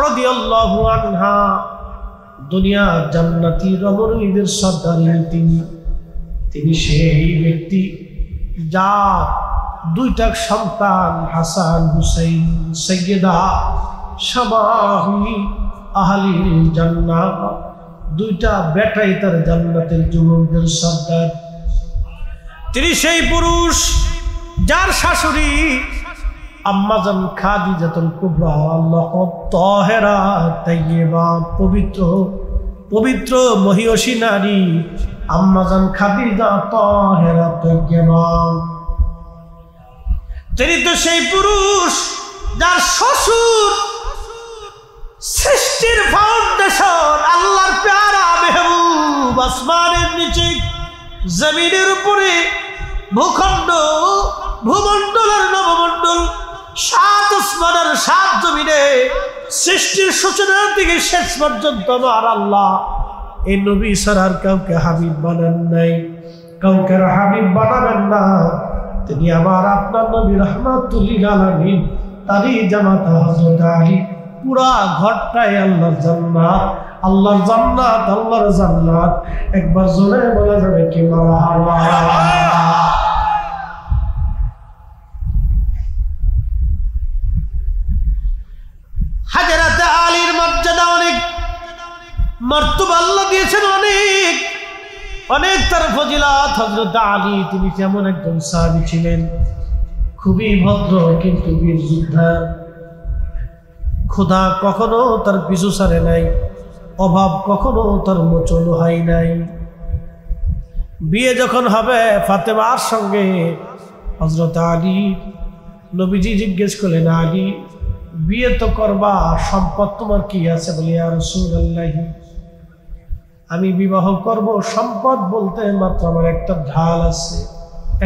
রাদিয়াল্লাহু আনহা, দুনিয়া জান্নাতি রমণীদের সর্দারিনী তিনি সেই ব্যক্তি যার 2টা সন্তান হাসান হুসাইন সাইয়্যিদা শাবাহি আহলিল জান্নাহ, 2টা বেটাই তার জান্নাতের যুবকদের সর্দার। তিনি সেই পুরুষ যার শাশুড়ি আম্মাজান খাদিজাতুল কুবরা লাকাব তাহেরা তাইয়্যিবা, পবিত্র পবিত্র মহিয়সী নারী আম্মাজান খাদিজা তাহেরা তাইয়্যিবা। তিনি তো সেই পুরুষ যার শ্বশুর সৃষ্টির ফাউন্ডেশন, আল্লাহর প্যারা মেহবুব, আসমানের নিচে জমিনের উপরে ভূখণ্ড, ভূমণ্ডল আর নবমণ্ডল, 7 আসমানের 7 জমিনে সৃষ্টির সূচনা থেকে শেষ পর্যন্ত আমার আল্লাহ এই নবী ছাড়া কাউকে হাবিব বানান নাই, কাউকে হাবিব বানাবেন না। তিনি আমার আপনার নবী রাহমাতুল লিল আলামিন, তারই জামাতা হযরত আলী। পুরা ঘরটাই আল্লাহর জান্নাত, আল্লাহর জান্নাত, আল্লাহর জান্নাত। একবার জোরে বলা যাবে কি মারহাবা। হযরত আলীর মর্যাদা অনেক, মর্তবা আল্লাহ দিয়েছেন অনেক, অনেক তার ফজিলত। হযরত আলী তিনি যেমন একজন সাহাবী ছিলেন, খুবই ভদ্র কিন্তু বীর যোদ্ধা। ক্ষুধা কখনো তার পিছু ছাড়ে নাই, অভাব কখনো তার মোচন হয় নাই। বিয়ে যখন হবে ফাতেমার সঙ্গে হযরত আলী, নবীজি জিজ্ঞেস করলেন, আলী বিয়ে তো করবা, সম্পদ তোমার কি আছে? বলে ইয়া রাসূলুল্লাহ আমি বিবাহ করব, সম্পদ বলতে মাত্র আমার একটা ঢাল আছে,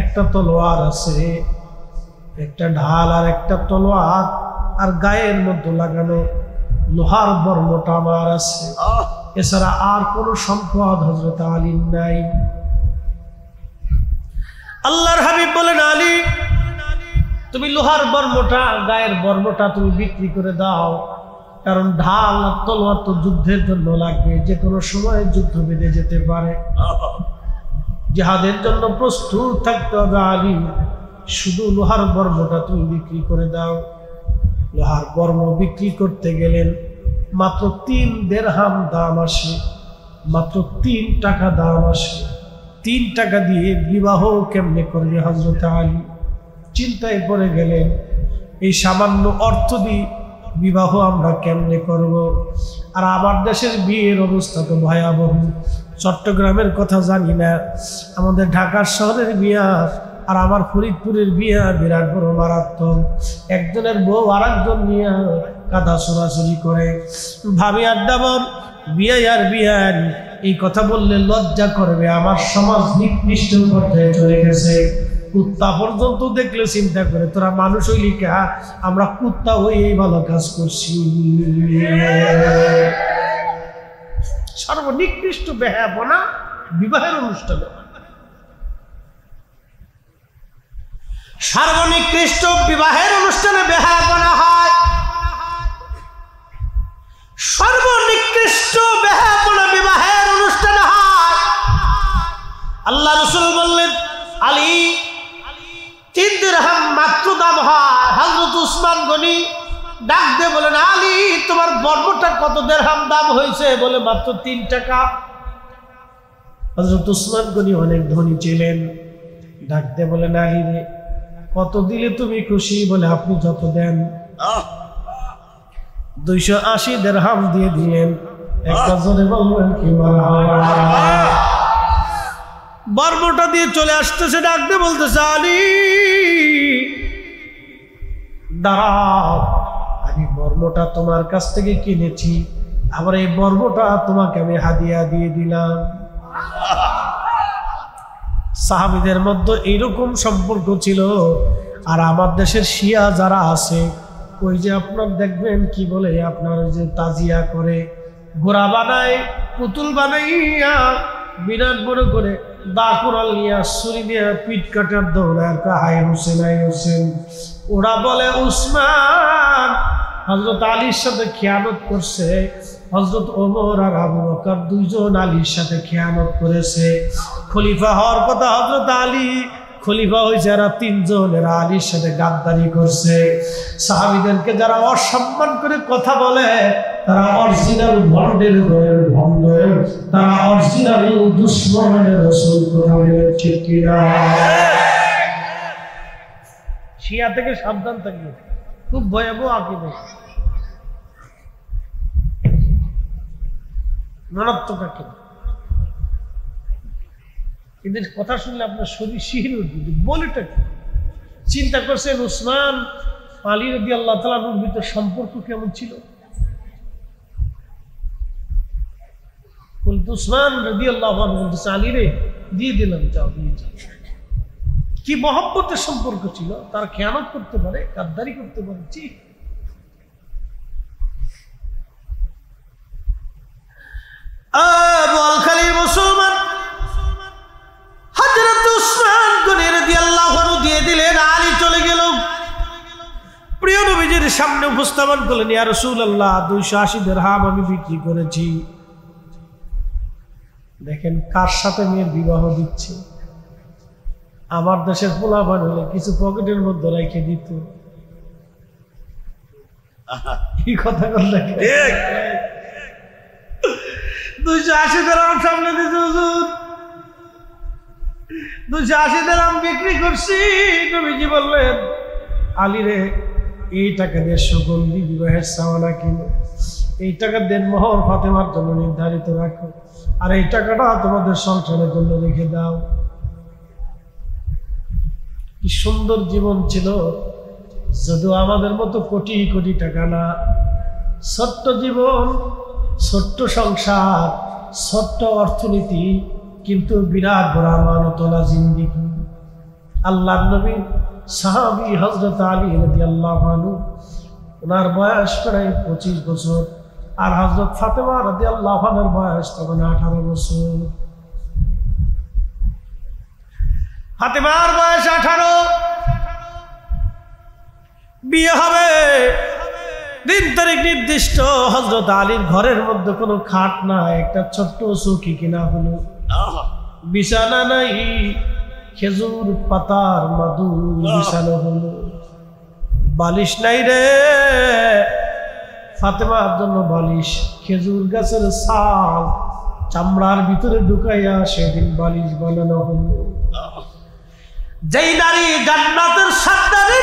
একটা তলোয়ার আছে, একটা ঢাল আর একটা তলোয়ার, আর গায়ের মধ্যে লাগানো লোহার বর্মটা আমার আছে, এছাড়া আর কোনো সম্পদ হযরত আলীর নাই। আল্লাহর হাবিব বলেন, আলী তুমি লোহার বর্মটা, গায়ের বর্মটা তুমি বিক্রি করে দাও, কারণ ঢাল আর তলোয়ার তো যুদ্ধের জন্য লাগবে, যে কোনো সময় যুদ্ধ বেঁধে যেতে পারে, জিহাদের জন্য প্রস্তুত থাকতে হবে। আলী শুধু লোহার বর্মটা তুমি বিক্রি করে দাও। লোহার বর্ম বিক্রি করতে গেলেন, মাত্র 3 দিরহাম দাম আসে, মাত্র 3 টাকা দাম আসে। 3 টাকা দিয়ে বিবাহ কেমনে করবে হযরত আলী? চিন্তায় পড়ে গেলেন, এই সামান্য অর্থ দিয়ে বিবাহ আমরা কেমনে করব? আর আমার দেশের বিয়ের অবস্থা তো ভয়াবহ। চট্টগ্রামের কথা জানি না, আমাদের ঢাকার শহরের বিয়া আর আমার ফরিদপুরের বিয়া বিরাট বড় মারাত্মক। একজনের বউ আর একজন নিয়ে কাদা ছোড়াছুরি করে, ভাবি আড্ডাবর বিয়ে আর বিয়ার এই কথা বললে লজ্জা করবে, আমার সমাজ নিকৃষ্ট পর্যায়ে চলে গেছে। কুত্তা পর্যন্ত দেখলে চিন্তা করে, তোরা মানুষ হইলি কা, আমরা কুত্তা হই এই ভালো কাজ করছি। সর্বনিকৃষ্ট বেহায়াপনা বিবাহের অনুষ্ঠানে, সর্বনিকৃষ্ট বিবাহের অনুষ্ঠানে বেহায়াপনা হয়। সর্বনিকৃষ্ট বেহায়াপনা বিবাহের অনুষ্ঠানে হয়। আল্লাহ রাসূল বললেন, আলী 3 দিরহাম মাত্র দাম হয়। হযরত উসমান গনি ডাক দিয়ে বলেন, আলী তোমার বর্মটা কত দিরহাম দাম হয়েছে? বলে মাত্র 3 টাকা। হযরত উসমান গনি অনেক ধনী ছিলেন, ডাক দিয়ে বলেন, আলী রে কত দিলে তুমি খুশি? বলে আপনি যত দেন। 280 দিরহাম দিয়ে দিলেন। একটা জোরে বলবেন কি মারহাবা। বর্মটা দিয়ে চলে আসতেছে, ডাক দিয়ে বলতেছে, আলী দাঁড়াও, আমি বর্মটা তোমার কাছ থেকে কিনেছি, আবার এই বর্মটা তোমাকে আমি হাদিয়া দিয়ে দিলাম। সাহাবীদের মধ্যে এইরকম সম্পর্ক ছিল। আর আমার দেশের শিয়া যারা আছে, ওই যে আপনার দেখবেন কি বলে, আপনার ওই যে তাজিয়া করে, ঘোড়া বানায়, পুতুল বানাইয়া বিরাট বড় করে দা কোরাল নিয়ে ছুরি নিয়ে পিঠ কাটার দৌড়ায়, হাই হোসেন হাই হোসেন। ওরা বলে উসমান হযরত আলীর সাথে খেয়ানত করছে, হযরত ওমর আর আবু বকর 2 জন আলীর সাথে খেয়ানত করেছে। খলিফা হওয়ার কথা হযরত আলী, খলিফা হয়েছে এরা 3 জন, এরা আলীর সাথে গাদ্দারি করছে। সাহাবীদেরকে যারা অসম্মান করে কথা বলে, তারা অরিজিনাল ভণ্ডের ঘরের ভণ্ড, তারা অরিজিনাল দুশমনের রাসূল। কথা বলে ঠিক কিনা? শিয়া থেকে সাবধান থাকবে, খুব ভয়াবহ আকীদা, মারাত্মক আকীদা। এদের কথা শুনলে আপনার শরীর শিহরে উঠবে। বলেটা চিন্তা করছেন, উসমান আলী রাদিয়াল্লাহু তাআলার ভিতর সম্পর্ক কেমন ছিল? বলতো উসমান রাদিয়াল্লাহু আনহু বলতেছে, আলী রে দিয়ে দিলাম, যাও দিয়ে যাও। কি মহব্বতের সম্পর্ক ছিল! তার খেয়ানত করতে পারে, গাদ্দারি করতে পারে। ঠিক বোয়ালখালীর মুসলমান হযরত উসমান গনি রাদিয়াল্লাহু আনহু দিয়ে দিলেন। আলী চলে গেল, প্রিয় নবীজির সামনে উপস্থাপন করলেন, ইয়া রাসূলুল্লাহ 280 দিরহাম আমি বিক্রি করেছি। দেখেন কার সাথে মেয়ের বিবাহ দিচ্ছে। আমার দেশের পোলাপান হলে কিছু পকেটের মধ্যে রেখে দিত। কি কথা বললেন? 280 দিরহাম সামনে দিতে, হুজুর 280 দিরহাম বিক্রি করছি। নবীজি বললেন, আলী রে এই টাকা দিয়ে সুগন্ধি বিবাহের সামানা কিনো, এই টাকা দেন মোহর ফাতেমার জন্য নির্ধারিত রাখো, আর এই টাকাটা তোমাদের সংসারের জন্য রেখে দাও। কি সুন্দর জীবন ছিল! যদিও আমাদের মতো কোটি কোটি টাকা না, ছোট্ট জীবন, ছোট্ট সংসার, ছোট্ট অর্থনীতি, কিন্তু বিরাট বড় আমানতওয়ালা জিন্দেগি। আল্লাহর নবী সাহাবী হযরত আলী রাদিয়াল্লাহু আনহু, ওনার বয়স প্রায় 25 বছর, আর হযরত ফাতেমা রাদিয়াল্লাহু আনহার বয়স তখন 18 বছর। ফাতেমার বয়স 18, বিয়ে হবে, দিন তারিখ নির্দিষ্ট। হযরত আলীর ঘরের মধ্যে কোনো খাট নাই, একটা ছোট্ট চৌকি কিনা হলো, বিছানা নাই, খেজুর পাতার মাদুর বিছানো হলো, বালিশ নাই রে ফাতেমার জন্য বালিশ, খেজুর গাছের ছাল চামড়ার ভিতরে ঢুকাইয়া সেদিন বালিশ বানানো হলো। যেই নারী জান্নাতের সন্তানী,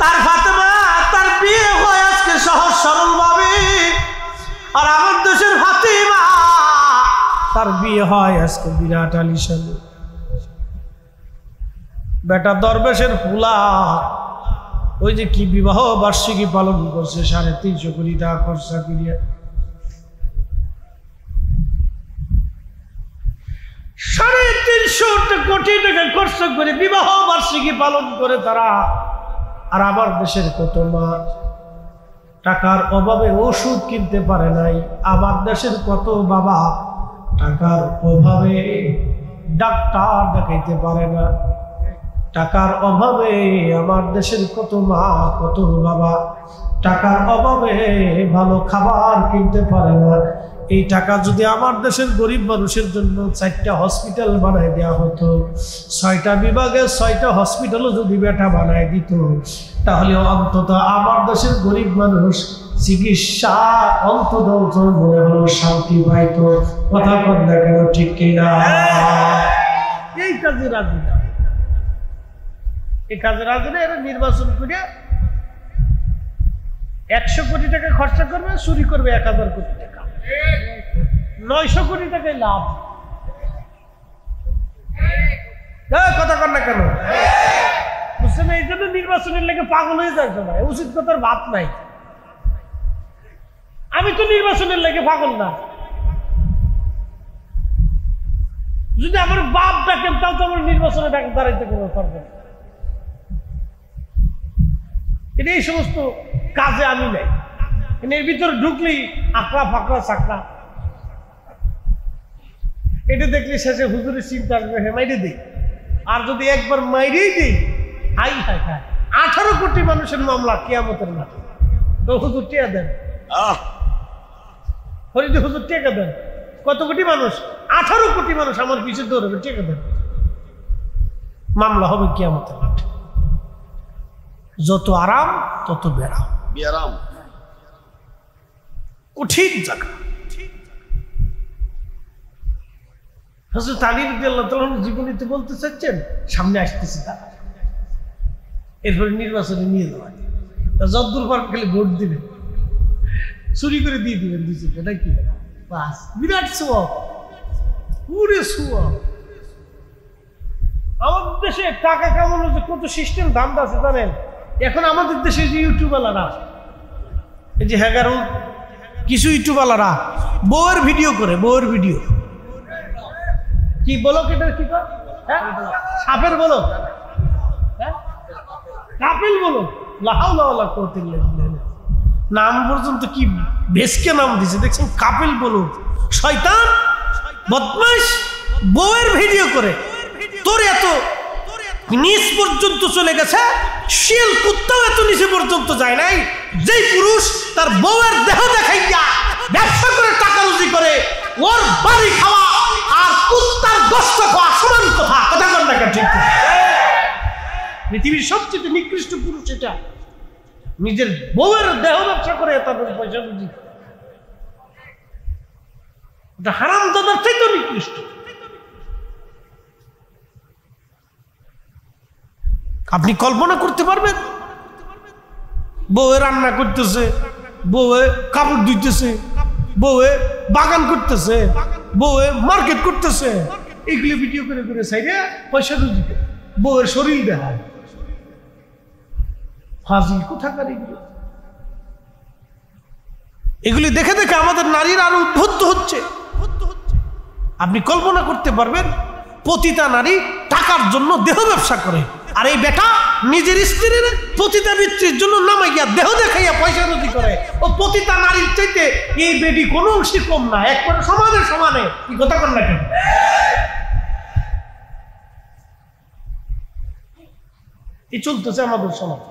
তার ফাতেমা, তার বিয়ে হয় আজকে সহজ সরল ভাবে, আর আমার দেশের ফাতেমা তার বিয়ে হয় আজকে বিরাট আলিশানে। বেটা দরবেশের ফুলা, ওই যে কি বিবাহ বার্ষিকী পালন করছে, 350 কোটি টাকা খরচা করিয়া। 350 কোটি টাকা খরচ করে বিবাহ বার্ষিকী পালন করে তারা। আর আমার দেশের কত মা টাকার অভাবে ওষুধ কিনতে পারে নাই, আমার দেশের কত বাবা টাকার অভাবে ডাক্তার দেখাইতে পারে না, টাকার অভাবে আমার দেশের কত মা কত বাবা টাকার অভাবে ভালো খাবার কিনতে পারে না। এই টাকা যদি আমার দেশের গরিব মানুষের জন্য 4টা হসপিটাল বানায় দেওয়া হতো, 6টা বিভাগে 6টা হসপিটালও যদি বেটা বানায় দিত, তাহলে অন্তত আমার দেশের গরিব মানুষ চিকিৎসা অন্তত মনে হলো শান্তি পাইত। কথা কর না কেন, ঠিক কিনা? এই কাজে রাজি না, এই কাজে রাজি না। এরা নির্বাচন করে 100 কোটি টাকা খরচা করবে, চুরি করবে 1000 কোটি টাকা, 900 কোটি টাকায় লাভ। কথা কর না কেন, বুঝছেন? এই জন্য নির্বাচনের লেগে পাগল হয়ে যায় সবাই, উচিত কথার ভাত নাই। আমি তো নির্বাচনের লেগে পাগল না, যদি আমার বাপ ডাকেন তাও তো আমার নির্বাচনে দাঁড়াইতে কোনো পারবে না। এটা এই সমস্ত কাজে আমি নাই, এর ভিতরে ঢুকলেই আকড়া ফাকড়া চাকড়া, এটা দেখলে শেষে হুজুরের চিন্তা আসবে, হ্যাঁ মাইরে দিই। আর যদি একবার মাইরেই দিই, হাই হাই হাই, 18 কোটি মানুষের মামলা কিয়ামতের মাঠে, তো হুজুর টিয়া দেন, হরিদি হুজুর টেকা দেন। কত কোটি মানুষ? 18 কোটি মানুষ আমার পিছে দৌড়বে, টেকা দেন, মামলা হবে কিয়ামতের মাঠে। যত আরাম তত বেরাম, কঠিন জায়গা। হযরত আলী রাদিয়াল্লাহু তাআলা জীবনীতে বলতে চাচ্ছেন, সামনে আসতেছে তারা, এরপরে নির্বাচনে নিয়ে যাওয়া, যদ্দূর পার খালি ভোট দিবেন, চুরি করে দিয়ে দিবেন 2 নাকি, বাস বিরাট সোয়াব, পুরে সোয়াব। আমাদের দেশে টাকা কামানোর যে কত সিস্টেম ধান্দা আছে জানেন? এখন আমাদের দেশে যে ইউটিউবওয়ালারা, এই যে হ্যাগার কিছু ইউটিউবওয়ালারা বউয়ের ভিডিও করে, বউয়ের ভিডিও কি বলো, কেটার কি কর, হ্যাঁ সাপের বলো, হ্যাঁ কাপিল বলো, লাহাউলা করতে নাম পর্যন্ত কি বেশকে নাম দিছে দেখছেন, কাপিল বলো, শয়তান বদমাইশ, বউয়ের ভিডিও করে। তোর এত নিচ পর্যন্ত চলে গেছে, শিয়াল কুত্তাও এত নিচে পর্যন্ত যায় নাই, যেই পুরুষ তার বউয়ের দেহ দেখাইয়া ব্যবসা করে টাকা রুজি করে, ওর বাড়ি খাওয়া আর কুত্তার গোশত খাওয়া সমান কথা। কথা বল না কেন, ঠিক? পৃথিবীর সবচেয়ে নিকৃষ্ট পুরুষ এটা, নিজের বউয়ের দেহ ব্যবসা করে তারপর পয়সা রুজি, এটা হারামজাদার চাইতে নিকৃষ্ট। আপনি কল্পনা করতে পারবেন? বউয়ে রান্না করতেছে, বউয়ে কাপড় ধুইতেছে, বউয়ে বাগান করতেছে, বউয়ে মার্কেট করতেছে, এগুলো ভিডিও করে করে সাইডে পয়সা রুজি করে, বউয়ের শরীর দেখায়। ফাজিল কোথাকার এগুলো। এগুলি দেখে দেখে আমাদের নারীরা আরো উদ্বুদ্ধ হচ্ছে। আপনি কল্পনা করতে পারবেন, পতিতা নারী টাকার জন্য দেহ ব্যবসা করে, আর এই বেটা নিজের স্ত্রীর পতিতা বৃত্তির জন্য নামাইয়া দেহ দেখাইয়া পয়সা রুজি করে। ও পতিতা নারীর চাইতে এই বেডি কোনো অংশে কম না, একবারে সমানে সমানে। কি কথা কন না কেন? এই চলতেছে আমাদের সমাজ।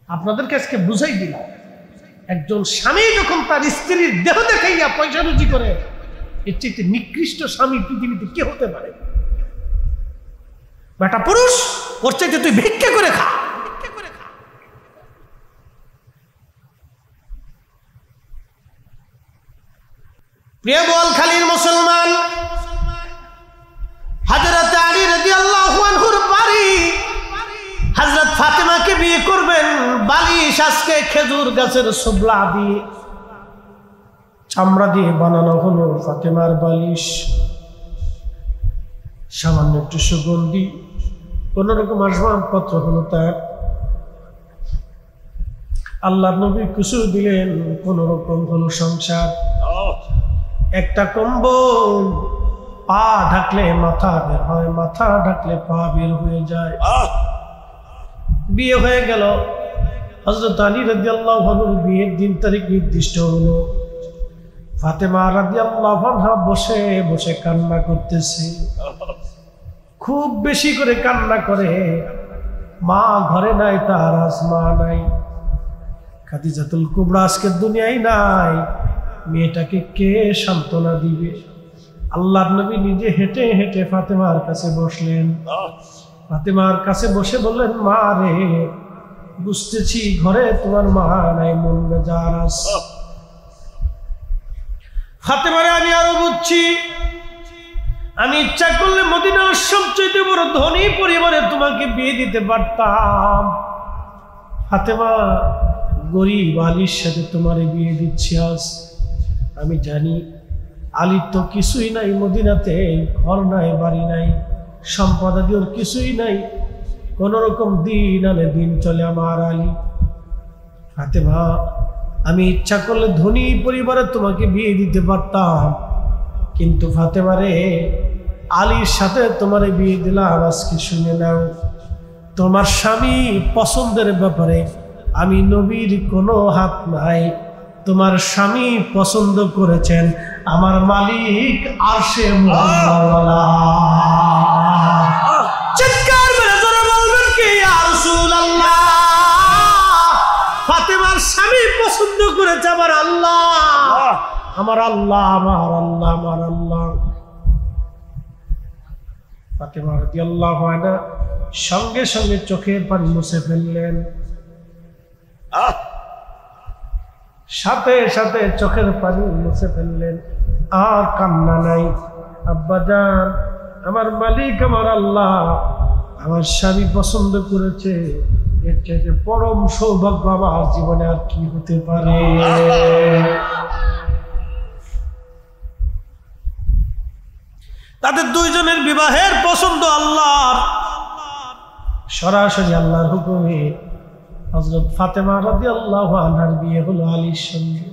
আপনাদেরকে আজকে বুঝাই দিলাম, একজন স্বামী যখন তার স্ত্রীর দেহ দেখাইয়া পয়সা রুজি করে, এর চাইতে নিকৃষ্ট স্বামী পৃথিবীতে কে হতে পারে? বেটা পুরুষ, ওর চাইতে তুই ভিক্ষা করে খা। প্রিয় বোয়ালখালীর মুসলমান, হযরত আলী রাদিয়াল্লাহু আনহুর বাড়ি, হযরত ফাতেমাকে বিয়ে করবেন। বালিশ আজকে খেজুর গাছের সুবলা দিয়ে, চামড়া দিয়ে বানানো হলো ফাতেমার বালিশ। সামান্য একটু সুগন্ধি, কোন রকম আসবাবপত্র হলো তার। আল্লাহ নবী কুসুর দিলেন, কোন রকম হলো সংসার। একটা কম্বল, পা ঢাকলে মাথা বের হয়, মাথা ঢাকলে পা বের হয়ে যায়। বিয়ে হয়ে গেল। হযরত আলী রাদিয়াল্লাহু আনহুর বিয়ের দিন তারিখ নির্দিষ্ট হলো। ফাতেমা রাদিয়াল্লাহু আনহা বসে বসে কান্না করতেছে, খুব বেশি করে কান্না করে। মা ঘরে নাই, তার আজ মা নাই। খাদিজাতুল কুবরা আজকে দুনিয়ায় নাই, মেয়েটাকে কে সান্ত্বনা দিবে? আল্লাহর নবী নিজে হেঁটে হেঁটে ফাতেমার কাছে বসলেন। ফাতেমার কাছে বসে বললেন, মা রে, বুঝতেছি ঘরে তোমার মা নাই, মন বেজার আছে। ফাতেমারে আমি আরো বুঝছি, আমি ইচ্ছা করলে মদিনার সবচেয়ে বড় ধনী পরিবারে তোমাকে বিয়ে দিতে পারতাম। ফাতেমা, গরিব আলীর সাথে তোমার বিয়ে দিচ্ছি আজ। আমি জানি আলীর তো কিছুই নাই মদিনাতে, ঘর নাই, বাড়ি নাই, সম্পদ ওর কিছুই নাই। কোন রকম দিন আনে দিন চলে আমার আলী। ফাতেমা, আমি ইচ্ছা করলে ধনী পরিবারে তোমাকে বিয়ে দিতে পারতাম, কিন্তু ফাতেমারে, আলীর সাথে তোমারে বিয়ে দিলাম। আজকে শুনে নাও, তোমার স্বামী পছন্দের ব্যাপারে আমি নবীর কোনো হাত নাই। তোমার স্বামী পছন্দ করেছেন আমার মালিক আরশে মুআল্লা। চিৎকার করে জোরে বলবেন কি ইয়া রাসূলুল্লাহ? ফাতেমার স্বামী পছন্দ করেছে আমার আল্লাহ, আমার আল্লাহ, আমার আল্লাহ, আমার আল্লাহ। ফাতেমা রাদিয়াল্লাহু আনহা সঙ্গে সঙ্গে চোখের পানি মুছে ফেললেন, সাথে সাথে চোখের পানি মুছে ফেললেন। আর কান্না নাই। আব্বাজান, আমার মালিক আমার আল্লাহ, আমার স্বামী পছন্দ করেছে, এর চাইতে পরম সৌভাগ্য আমার জীবনে আর কি হতে পারে? তাদের দুইজনের বিবাহের পছন্দ আল্লাহর, সরাসরি আল্লাহর হুকুমে হযরত ফাতেমা রাদিয়াল্লাহু আনহার বিয়ে হলো আলীর সঙ্গে।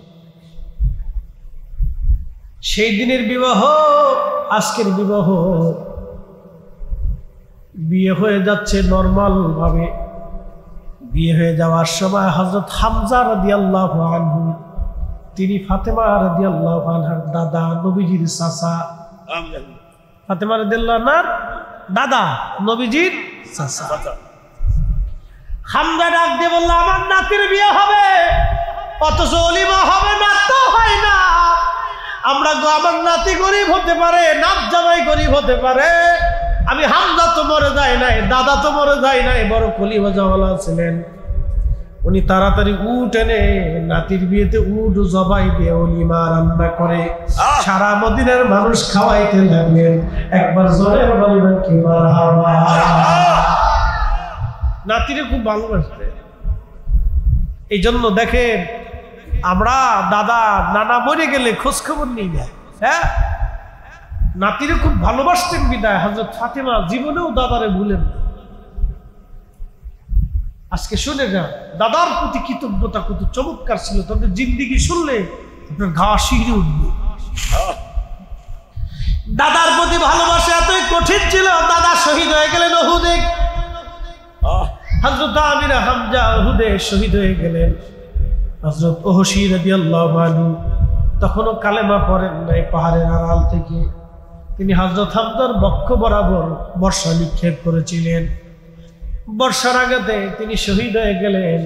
সেই দিনের বিবাহ, আজকের বিবাহ, বিয়ে হয়ে যাচ্ছে নরমাল ভাবে। বিয়ে হয়ে যাওয়ার সময় হযরত হামজা রাদিয়াল্লাহু আনহু, তিনি ফাতেমা রাদিয়াল্লাহু আনহার দাদা, নবীজির চাচা। ফাতেমা রাদিয়াল্লাহু আনহার দাদা, নবীজির চাচা। হামজা ডাক দিয়ে বলল, আমার নাতির বিয়ে হবে, অথচ ওলিমা হবে না, তো হয় না। আমার নাতি গরিব হতে পারে, নাত জামাই গরিব হতে পারে, আমি হামজা তো মরে যায় নাই, দাদা তো মরে যায় নাই, বড় কলিজাওয়ালা ছিলেন। উনি তাড়াতাড়ি উট এনে নাতির বিয়েতে উট জবাই দিয়ে ওলিমা রান্না করে সারা মদিনার মানুষ খাওয়াইতে লাগলেন। একবার জোরে বলবেন কি মারহাবা? নাতিরে খুব ভালোবাসতে। এই জন্য দেখেন, আমরা দাদা নানা মরে গেলে খোঁজ খবর নিই না। হ্যাঁ, নাতিরে খুব ভালোবাসতেন বিদায় হযরত ফাতেমা জীবনেও দাদারে ভুলেন না। আজকে শুনে না দাদার প্রতি কৃতজ্ঞতা কত চমৎকার ছিল, তাদের জিন্দিগি শুনলে আপনার ঘা শিহরে উঠবে। দাদার প্রতি ভালোবাসা এতই কঠিন ছিল, দাদা শহীদ হয়ে গেলেন উহুদে। হযরত আমির হামজা উহুদে শহীদ হয়ে গেলেন। হযরত ওহসী রাদিয়াল্লাহু আনহু তখনও কালেমা পড়েন নাই। পাহাড়ের আড়াল থেকে তিনি হযরত হামজার বক্ষ বরাবর বর্ষা নিক্ষেপ করেছিলেন। বর্ষার আঘাতে তিনি শহীদ হয়ে গেলেন।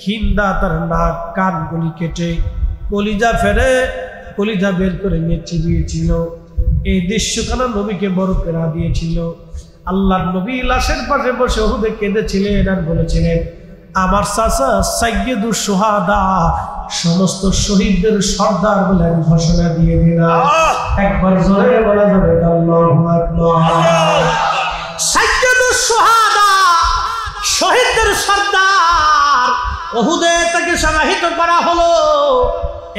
হিন্দা তার নাক কানগুলি কেটে কলিজা বের করে নিয়ে চিবিয়েছিল। এই দৃশ্যখানা নবীকে বড় পেরা দিয়েছিল। আল্লাহর নবী লাশের পাশে বসে উহুদে কেঁদেছিলেন আর বলেছিলেন, আমার চাচা সাইয়্যিদুশ শুহাদা, সমস্ত শহীদদের সর্দার বলে আমি ঘোষণা দিয়ে দিলাম। একবার জোরে বলা যাবে আল্লাহু আকবার। সাইয়্যিদুশ শুহাদা, শহীদদের সর্দার, উহুদে তাকে সমাহিত করা হলো।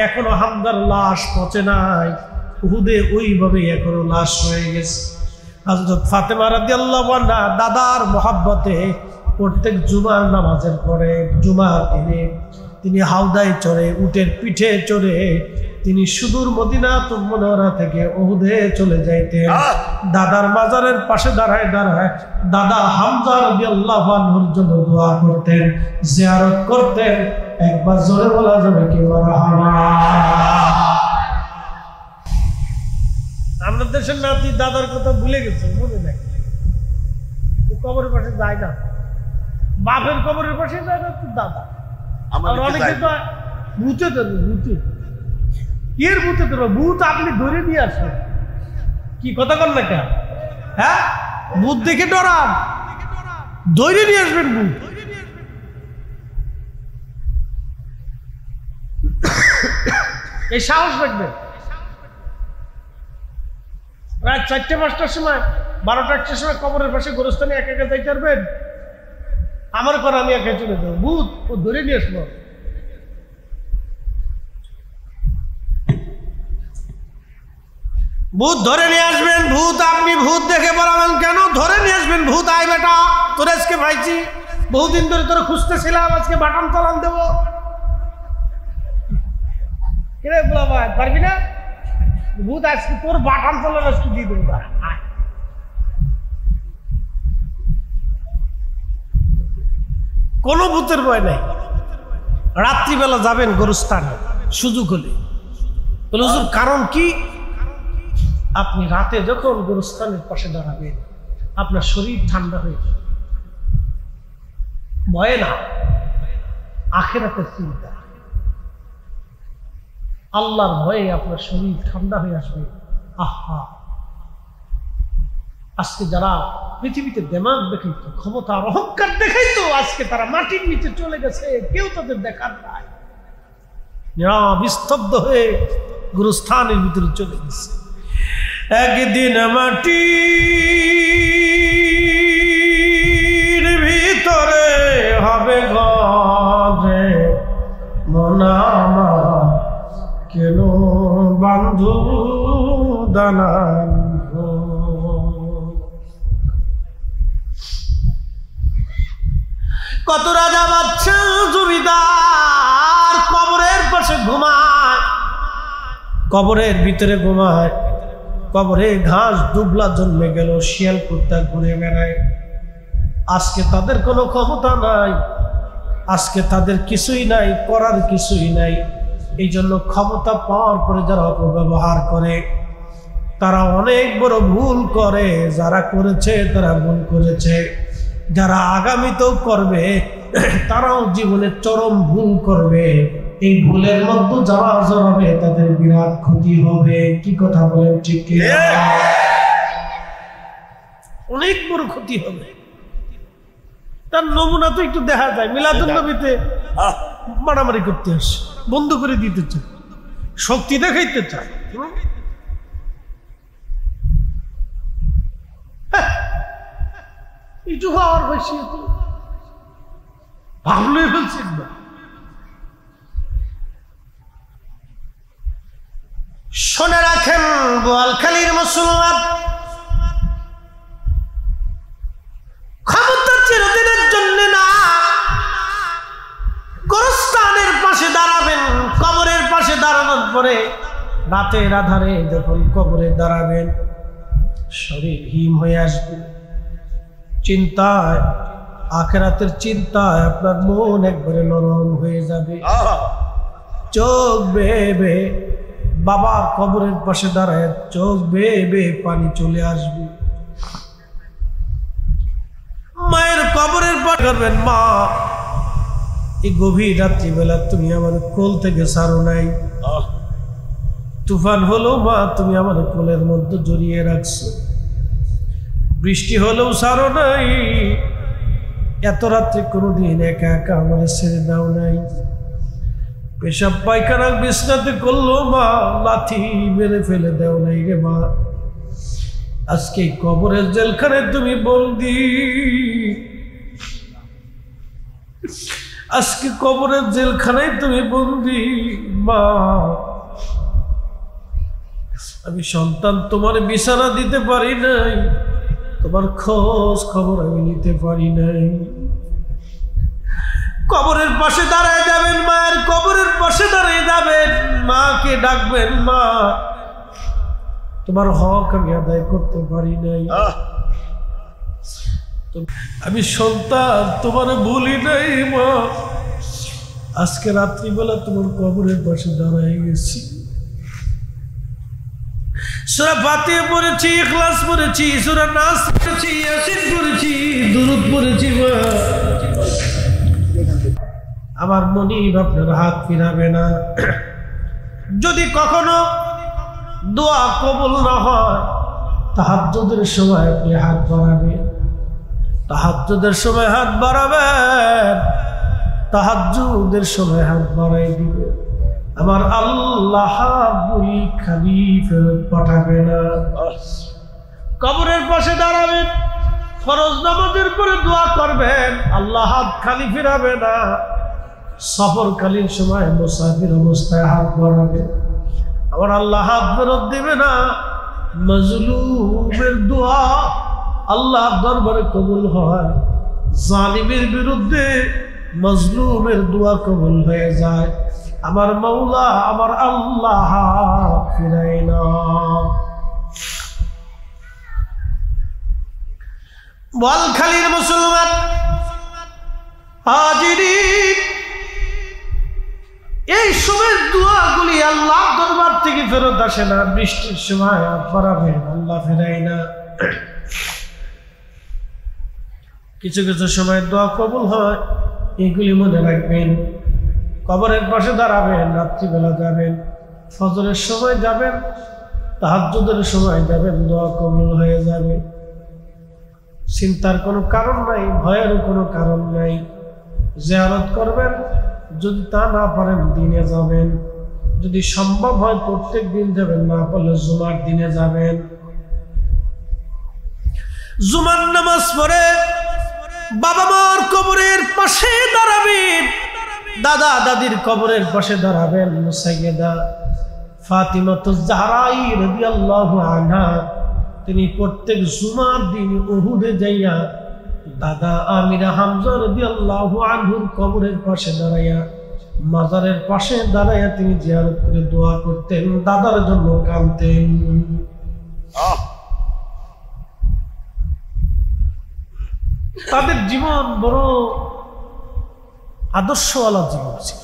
এখনো হামজার লাশ পচে নাই, উহুদে ওইভাবে এখনো লাশ হয়ে গেছে। হযরত ফাতেমা রাদিয়াল্লাহু আনহা দাদার মহব্বতে প্রত্যেক জুমার নামাজের পরে জুমার দিনে তিনি হাওদায় চড়ে, উটের পিঠে চড়ে তিনি সুদূর মদিনা মুনাওয়ারা থেকে উহুদে চলে যাইতেন। দাদার মাজারের পাশে দাঁড়ায় দাদা হামজা রাদিয়াল্লাহু আনহুর জন্য দোয়া করতেন, জিয়ারত করতেন। একবার জোরে বলা যাবে কি মারহাবা। আমাদের দেশের নাতি দাদার কথা ভুলে গেছে, মনে নাই। কবরের পাশে যায় না, বাপের কবরের পাশে যায় না তো দাদা। অনেকে তো ভূতে ধরবে, ভূতে এর ভূতে ধরবে, ভূত আপনি ধরে নিয়ে আসেন। কি কথা বল না কেন? হ্যাঁ, ভূত দেখে ডরান, ধরে নিয়ে আসবেন ভূত। এই সাহস রাখবেন। রাত 4টা-5টার সময়, 12টা-1টার সময় কবরের পাশে গোরস্থানে একা একা যাইতে পারবেন? আমার ঘর আমি একা চলে যাবো, ভূত ও ধরে নিয়ে আসবো। ভূত ধরে নিয়ে আসবেন। ভূত আপনি ভূত দেখে বলাবেন কেন? ধরে নিয়ে আসবেন। ভূত আয় বেটা, তোর আজকে ভাইছি, বহুদিন ধরে তোর খুঁজতেছিলাম, আজকে বাটান চালান দেবো। কিরে বলা ভাই, পারবি না? ভূত আজকে তোর বাটান চালান আজকে দিয়ে দেবো। কোনো ভূতের ভয় নাই। রাত্রিবেলা যাবেন গোরস্থানে সুযোগ হলে। হুজুর কারণ কি? আপনি রাতে যখন গোরস্থানের পাশে দাঁড়াবেন আপনার শরীর ঠান্ডা হয়ে যাবে। ভয় না, আখিরাতের চিন্তা, আল্লাহর ভয়ে আপনার শরীর ঠান্ডা হয়ে আসবে। আহা, আজকে যারা পৃথিবীতে দেমাগ দেখাইতো, ক্ষমতার অহংকার দেখাইতো, আজকে তারা মাটির নিচে চলে গেছে, কেউ তাদের দেখার নাই। নিস্তব্ধ হয়ে গুরুস্থানের ভিতরে চলে গেছে। একদিন মাটির ভিতরে হবে ঘরে, মনামা কেন বান্ধু দানান। কত রাজা বাদশা জমিদার কবরের পাশে ঘুমায়, কবরের ভিতরে ঘুমায়। কবরে ঘাস দুবলা জন্মে গেল, শিয়াল কুত্তা ঘুরে বেড়ায়। আজকে তাদের কোনো ক্ষমতা নাই, আজকে তাদের কিছুই নাই, করার কিছুই নাই। এই জন্য ক্ষমতা পাওয়ার পরে যারা অপব্যবহার করে তারা অনেক বড় ভুল করে। যারা করেছে তারা ভুল করেছে, যারা আগামীতেও করবে তারাও জীবনে চরম ভুল করবে। এই ভুলের মধ্যে যারা জড়াবে তাদের বিরাট ক্ষতি হবে। কি কথা বলেন ঠিক কি? অনেক বড় ক্ষতি হবে। তার নমুনা তো একটু দেখা যায়, মিলাদুন নবীতে মারামারি করতে আসে, বন্ধ করে দিতে চায়, শক্তি দেখাইতে চায়। একটু হওয়ার বেশি ভাবলে ফেলছেন না। শুনে রাখেন বোয়ালখালীর মুসলমান, ক্ষমতা চিরদিনের জন্য না, রাতের আধারে যখন কবরে দাঁড়াবেন শরীর হিম হয়ে আসবে, চিন্তায়, আখিরাতের চিন্তায় আপনার মন একবারে নরম হয়ে যাবে। চোখ বেয়ে বেয়ে বাবার কবরের পাশে দাঁড়ায় চোখ বেয়ে বেয়ে পানি চলে আসবে। মায়ের কবরের পাশ করবেন, মা এই গভীর রাত্রিবেলা তুমি আমার কোল থেকে ছাড়ো নাই, তুফান হলো মা তুমি আমার কোলের মধ্যে জড়িয়ে রাখছো, বৃষ্টি হলেও ছাড়ো নাই, এত রাত্রে কোনোদিন একা একা আমার ছেড়ে দাও নাই, পেশাব পায়খানা বিছনাতে করলো মা লাথি মেরে ফেলে দাও নাই রে মা, আজকে কবরের জেলখানায় তুমি বন্দি, আজকে কবরের জেলখানায় তুমি বন্দি মা, আমি সন্তান তোমার বিছানা দিতে পারি নাই, তোমার খোঁজ খবর আমি নিতে পারি নাই। কবরের পাশে দাঁড়ায় যাবেন, মায়ের কবরের পাশে দাঁড়িয়ে যাবেন, মাকে ডাকবেন, মা তোমার হক আমি আদায় করতে পারি নাই, আমি সন্তান তোমার ভুলি নাই মা, আজকে রাত্রিবেলা তোমার কবরের পাশে দাঁড়ায় গেছি, সূরা ফাতিহা পড়েছি, ইখলাস পড়েছি, সূরা নাস পড়েছি, ইয়াসিন পড়েছি, দুরূদ পড়েছি মা, আমার মনিব আপনার হাত ফিরাবে না। যদি কখনো দোয়া কবুল না হয় তাহাজ্জুদের সময় আপনি হাত বাড়াবেন, তাহাজ্জুদের সময় হাত বাড়াবেন, তাহাজ্জুদের সময় হাত বাড়াই দিবেন, আমার আল্লাহ বলি খালি ফেরত পাঠাবে না। কবরের পাশে দাঁড়াবেন, ফরজ নামাজের পরে দোয়া করবেন, আল্লাহ হাত খালি ফিরাবে না, সফরকালীন সময় মুসাফির অবস্থায় হাত বাড়াবে, আমার আল্লাহ হাত ফেরত দিবে না। মজলুমের দোয়া আল্লাহর দরবারে কবুল হয়, জালিমের বিরুদ্ধে মজলুমের দোয়া কবুল হয়ে যায়, আমার মাওলা আমার আল্লাহ ফিরায় না। বোয়ালখালীর মুসলমান হাজিরিন, এই সময় দোয়াগুলি আল্লাহর দরবার থেকে ফেরত আসে না, বৃষ্টির সময় বাড়াবেন আল্লাহ ফেরায় না, কিছু কিছু সময় দোয়া কবুল হয়, এগুলি মনে রাখবেন। কবরের পাশে দাঁড়াবেন, রাত্রিবেলা যাবেন, ফজরের সময় যাবেন, তাহাজ্জুদের সময় যাবেন, দোয়া কবুল হয়ে যাবে, চিন্তার কোনো কারণ নাই, ভয়েরও কোনো কারণ নাই। জিয়ারত করবেন, যদি তা না পারেন দিনে যাবেন, যদি সম্ভব হয় প্রত্যেক দিন যাবেন, না পারলে জুমার দিনে যাবেন। জুমার নামাজ পড়ে বাবা মার কবরের পাশে দাঁড়াবেন, দাদা দাদির কবরের পাশে দাঁড়াবেন। সাইয়েদা ফাতিমাতুজ জাহরা রাদিয়াল্লাহু আনহা তিনি প্রত্যেক জুমার দিন উহুদে যাইয়া দাদা আমিরা হামজা রাদিয়াল্লাহু আনহুর কবরের পাশে দাঁড়াইয়া, মাজারের পাশে দাঁড়াইয়া তিনি জিয়ারত করে দোয়া করতেন, দাদার জন্য কাঁদতেন। তাদের জীবন বড় আদর্শওয়ালা জীবন ছিল।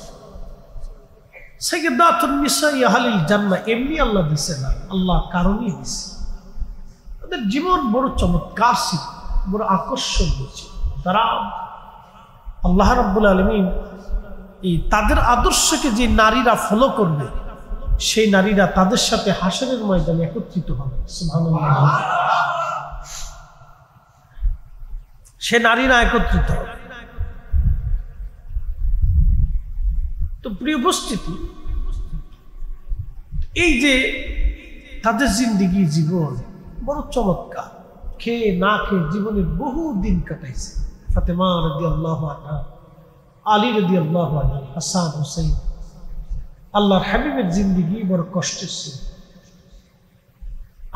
সাইয়্যিদাতুন নিসাই আহলিল জান্নাহ এমনি আল্লাহ দিছে না, আল্লাহ কারণেই দিছে। তাদের জীবন বড় চমৎকার ছিল, বড় আকর্ষণীয় ছিল। তারা আল্লাহ রাব্বুল আলামিন এই তাদের আদর্শকে যে নারীরা ফলো করবে, সেই নারীরা তাদের সাথে হাসরের ময়দানে একত্রিত হবে। সুবহানাল্লাহ, সে নারীরা একত্রিত হবে। তো প্রিয় উপস্থিতি, এই যে তাদের জিন্দেগি জীবন বড় চমৎকার, খেয়ে না খেয়ে জীবনের বহু দিন কাটাইছে। ফাতেমা রাদিয়াল্লাহু আনহা, আলী রাদিয়াল্লাহু আনহু, হাসান হুসাইন, আল্লাহর হাবিবের জিন্দেগি বড় কষ্টের ছিল।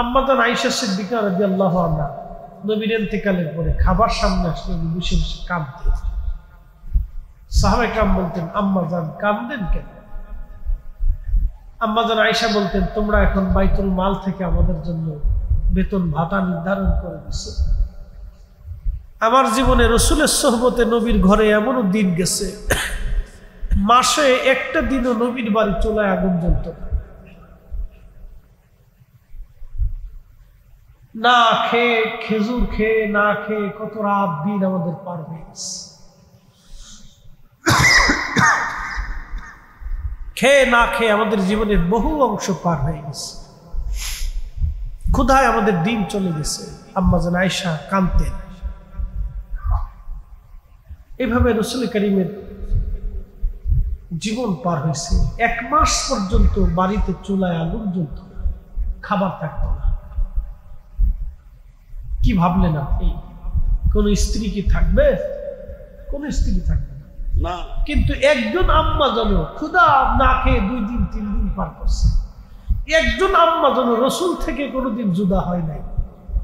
আম্মা জান আয়েশা সিদ্দিকা রাদিয়াল্লাহু আনহা নবীর ইন্তেকালের পরে খাবার সামনে আসলে বসে বসে কাঁদতেন। সাহাবায়ে কেরাম বলতেন, আম্মা জান কাঁদেন কেন? আম্মা জান আয়েশা বলতেন, তোমরা এখন বাইতুল মাল থেকে আমাদের জন্য বেতন ভাতা নির্ধারণ করে দিছো। আমার জীবনে রসুলের সোহবতে নবীর ঘরে এমনও দিন গেছে, মাসে একটা দিনও নবীর বাড়ি চুলায় আগুন জ্বলত না। খেয়ে খেজুর খেয়ে না খেয়ে কত রাত দিন আমাদের পার হয়ে গেছে। খেয়ে না খেয়ে আমাদের জীবনের বহু অংশ পার হয়ে গেছে। ক্ষুধায় আমাদের দিন চলে গেছে। আম্মা জান আয়েশা কাঁদতেন। এভাবে রাসূল করিমের জীবন পার হয়েছে। 1 মাস পর্যন্ত বাড়িতে চুলায় আগুন জ্বলত, খাবার থাকতো না। কি ভাবলেন আপনি? কোন স্ত্রী কি থাকবে? কোন স্ত্রী থাকবে না। কিন্তু একজন আম্মা জানো ক্ষুধা না খেয়ে 2 দিন 3 দিন পার করছে। একজন আম্মা জানো রসুল থেকে কোনোদিন জুদা হয় নাই।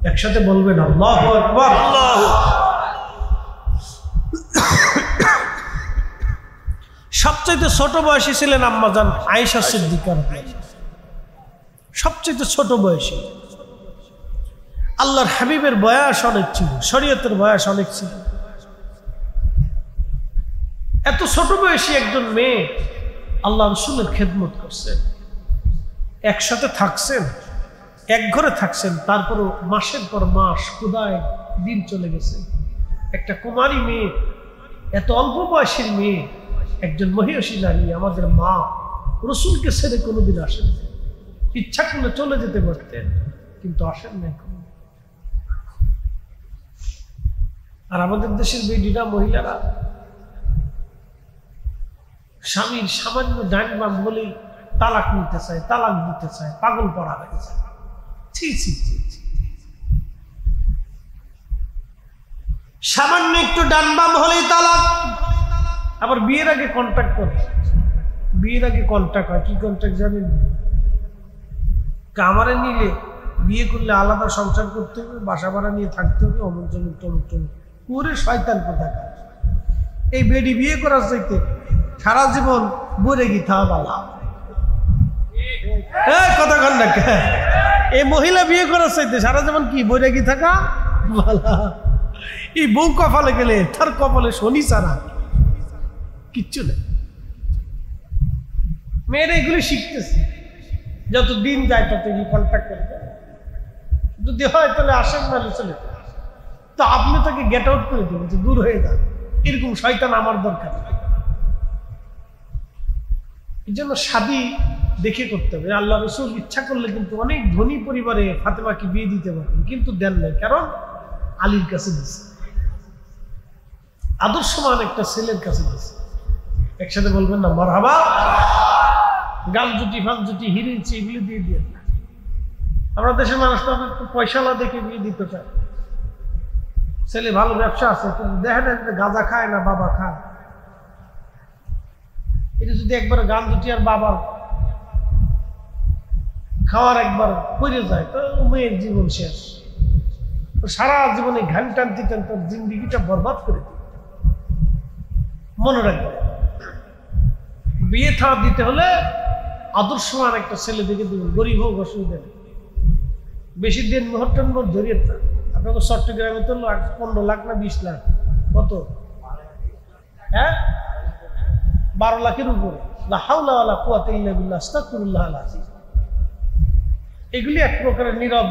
একসাথে বলবেন আল্লাহু আকবার। সবচেয়ে ছোট বয়সী ছিলেন আম্মা জান আয়েশা সিদ্দিকা রাদিয়াল্লাহু আনহা। সবচেয়ে ছোট বয়সী। আল্লাহর হাবিবের বয়স অনেক ছিল, শরীয়তের বয়স অনেক ছিল। এত ছোট বয়সী একজন মেয়ে আল্লাহ রাসূলের খেদমত করছেন, একসাথে থাকছেন, এক ঘরে থাকছেন, তারপরও মাসের পর মাস ক্ষুধায় দিন চলে গেছে। একটা কুমারী মেয়ে, এত অল্প বয়সের মেয়ে, একজন মহিষী নারী, আমাদের মা রসুলকে ছেড়ে কোনোদিন আসেন। ইচ্ছা করলে চলে যেতে পারতেন, কিন্তু আসেন নাই। আর আমাদের দেশের বেডিরা মহিলারা স্বামীর সামান্য ডান বাম বলেই তালাক নিতে চায়, তালাক দিতে চায়, পাগল পড়া হয়ে যায়। ছি ছি ছি ছি। সামান্য একটু ডান বাম হলেই তালাক। আবার বিয়ের আগে কন্ট্যাক্ট করে, বিয়ের আগে কন্ট্যাক্ট হয়। কি কন্ট্যাক্ট জানেন? কামারে নিলে বিয়ে করলে আলাদা সংসার করতে হবে, বাসা ভাড়া নিয়ে থাকতে হবে, অমুক জমুক টমুক টমুক। পুরে শয়তান কোথাকার। এই বেডি বিয়ে করার চাইতে সারা জীবন বলে গিয়ে বালা। কথা কন না, এই মহিলা বিয়ে করার চাইতে সারা জীবন কি বলে গিয়ে থাকা বালা। এই বউ কপালে গেলে তার কপালে শনি ছাড়া কিচ্ছু নেই। মেয়েরা এগুলি শিখতেছে, যত দিন যায় তত কন্ট্যাক্ট করবে। যদি হয় তাহলে আসেন, নাহলে চলে। তো আপনি তাকে গেট আউট করে দেবেন, যে দূর হয়ে যান, এরকম শয়তান আমার দরকার নেই। এই জন্য শাদী দেখে করতে হবে। আল্লাহ রাসূল ইচ্ছা করলে কিন্তু অনেক ধনী পরিবারে ফাতেমাকে বিয়ে দিতে পারতেন, কিন্তু দেন নাই। কারণ আলীর কাছে দিচ্ছে, আদর্শমান একটা ছেলের কাছে দিচ্ছে। একসাথে বলবেন না মারহাবা। গাল জুটি ফাল জুটি হিরিয়েছি এগুলি দিয়ে দিয়ে। আমরা দেশের মানুষ তো একটু পয়সালা দেখে বিয়ে দিতে চায়। ছেলে ভালো ব্যবসা আছে, কিন্তু দেখেন গাঁজা খায় না বাবা খায়। এটা যদি একবার গান জুটি আর বাবার খাওয়ার একবার পড়ে যায়, তো মেয়ের জীবন শেষ। সারা জীবনে ঘান টানতে টানতে জিন্দিগিটা বরবাদ করে দিই। মনে রাখবে, বিয়ে থা দিতে হলে আদর্শমান একটা ছেলে দেখে দেবেন। গরিব হোক, অসুবিধা নেই। বেশি দিন মুহূর্তের মোট ধরিয়ে না। আপনাকে চট্টগ্রামে তো 15 লাখ না 20 লাখ, কত? হ্যাঁ, 12 লাখের উপরে। লা হাওলা ওয়ালা কুওয়াতা ইল্লা বিল্লাহ, আস্তাগফিরুল্লাহ আল আযীম। এগুলি এক প্রকারের নীরব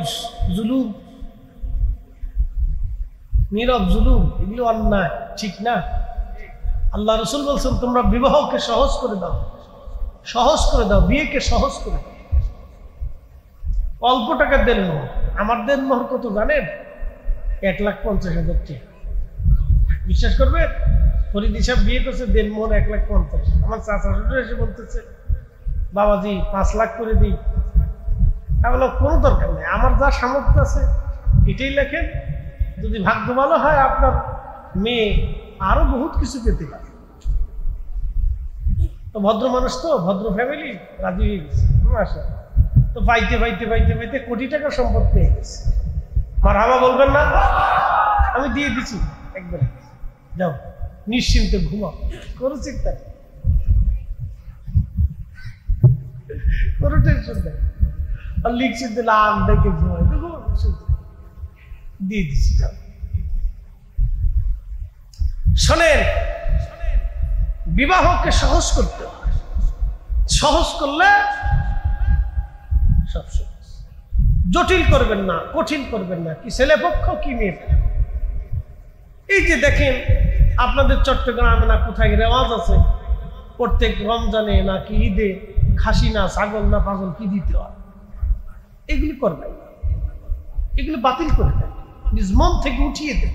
জুলুম, নীরব জুলুম। এগুলি অন্যায়, ঠিক না? আল্লাহ রাসূল বলছেন, তোমরা বিবাহকে সহজ করে দাও, সহজ করে দাও, বিয়েকে সহজ করে দাও। অল্প টাকা দেন মোহর। আমার দেন মোহর কত জানেন? 1,50,000 টাকা। বিশ্বাস করবে? ফরিদ সাহেব বিয়ে করছে, দেন মোহর 1,50,000। আমার চাচা শ্বশুর এসে বলতেছে, বাবাজি 5 লাখ করে দিই। আমি বললাম, কোনো দরকার নেই, আমার যা সামর্থ্য আছে এটাই লেখেন। যদি ভাগ্য ভালো হয় আপনার মেয়ে আরো বহুত কিছু পেতে পারে। তো ভদ্র মানুষ, তো ভদ্র ফ্যামিলি, রাজি হয়ে গেছে। আসা তো পাইতে পাইতে পাইতে পাইতে কোটি টাকা সম্পদ পেয়ে গেছে। মারহাবা বলবেন না? আমি দিয়ে দিচ্ছি একবার, যাও নিশ্চিন্তে ঘুমাও, কোনো চিন্তা নেই। কোনো টেনশন নেই। আর লিখছি দিলাম দেখে ঘুমাই দিয়ে দিচ্ছি। শোনেন, বিবাহকে সহজ করতে হবে। সহজ করলে সব সহজ। জটিল করবেন না, কঠিন করবেন না, কি ছেলে পক্ষ কি মেয়ে পক্ষ। এই যে দেখেন আপনাদের চট্টগ্রামে না কোথায় রেওয়াজ আছে, প্রত্যেক রমজানে নাকি ঈদে খাসি না ছাগল না পাগল কি দিতে হয়, এগুলি করবেন, এগুলি বাতিল করে দেন, নিজ মন থেকে উঠিয়ে দেন।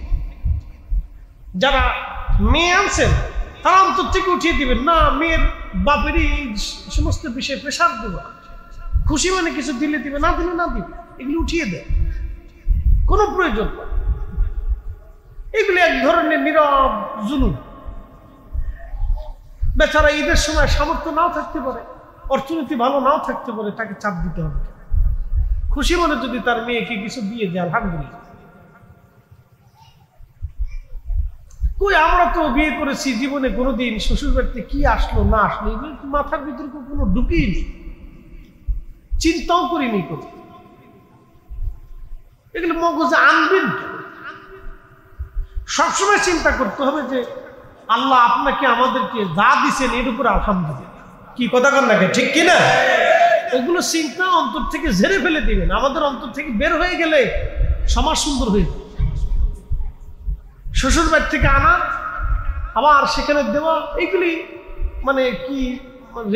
যারা মেয়ে আনছেন তারা অন্তর থেকে উঠিয়ে দিবেন না। মেয়ের বাপেরই সমস্ত বিষয়ে প্রেশার দেবে, খুশি মানে কিছু দিলে দিবে, না দিলে না দিবে, এগুলি উঠিয়ে দেয়, কোনো প্রয়োজন নেই। এগুলি এক ধরনের নীরব জুলুম। বেচারা ঈদের সময় সামর্থ্য নাও থাকতে পারে, অর্থনীতি ভালো নাও থাকতে পারে, তাকে চাপ দিতে হবে। খুশি মনে যদি তার মেয়েকে কিছু দিয়ে দেয় আলহামদুলিল্লাহ। কই আমরা তো বিয়ে করেছি, জীবনে কোনোদিন শ্বশুর বাড়িতে কি আসলো না আসলো এগুলো মাথার ভিতরে কোনো ঢুকিয়ে নেই, চিন্তাও করিনি কোনো। এগুলো মগজে আনবেন। সবসময় চিন্তা করতে হবে যে আল্লাহ আপনাকে আমাদেরকে যা দিচ্ছেন এর উপরে আলহামদুলিল্লাহ। কি কথা কর না, ঠিক কিনা? ওগুলো চিন্তা অন্তর থেকে ঝেড়ে ফেলে দিবেন। আমাদের অন্তর থেকে বের হয়ে গেলে সমাজ সুন্দর হয়ে যাবে। শ্বশুর বাড়ি থেকে আনা আবার সেখানে দেওয়া, এগুলি মানে কি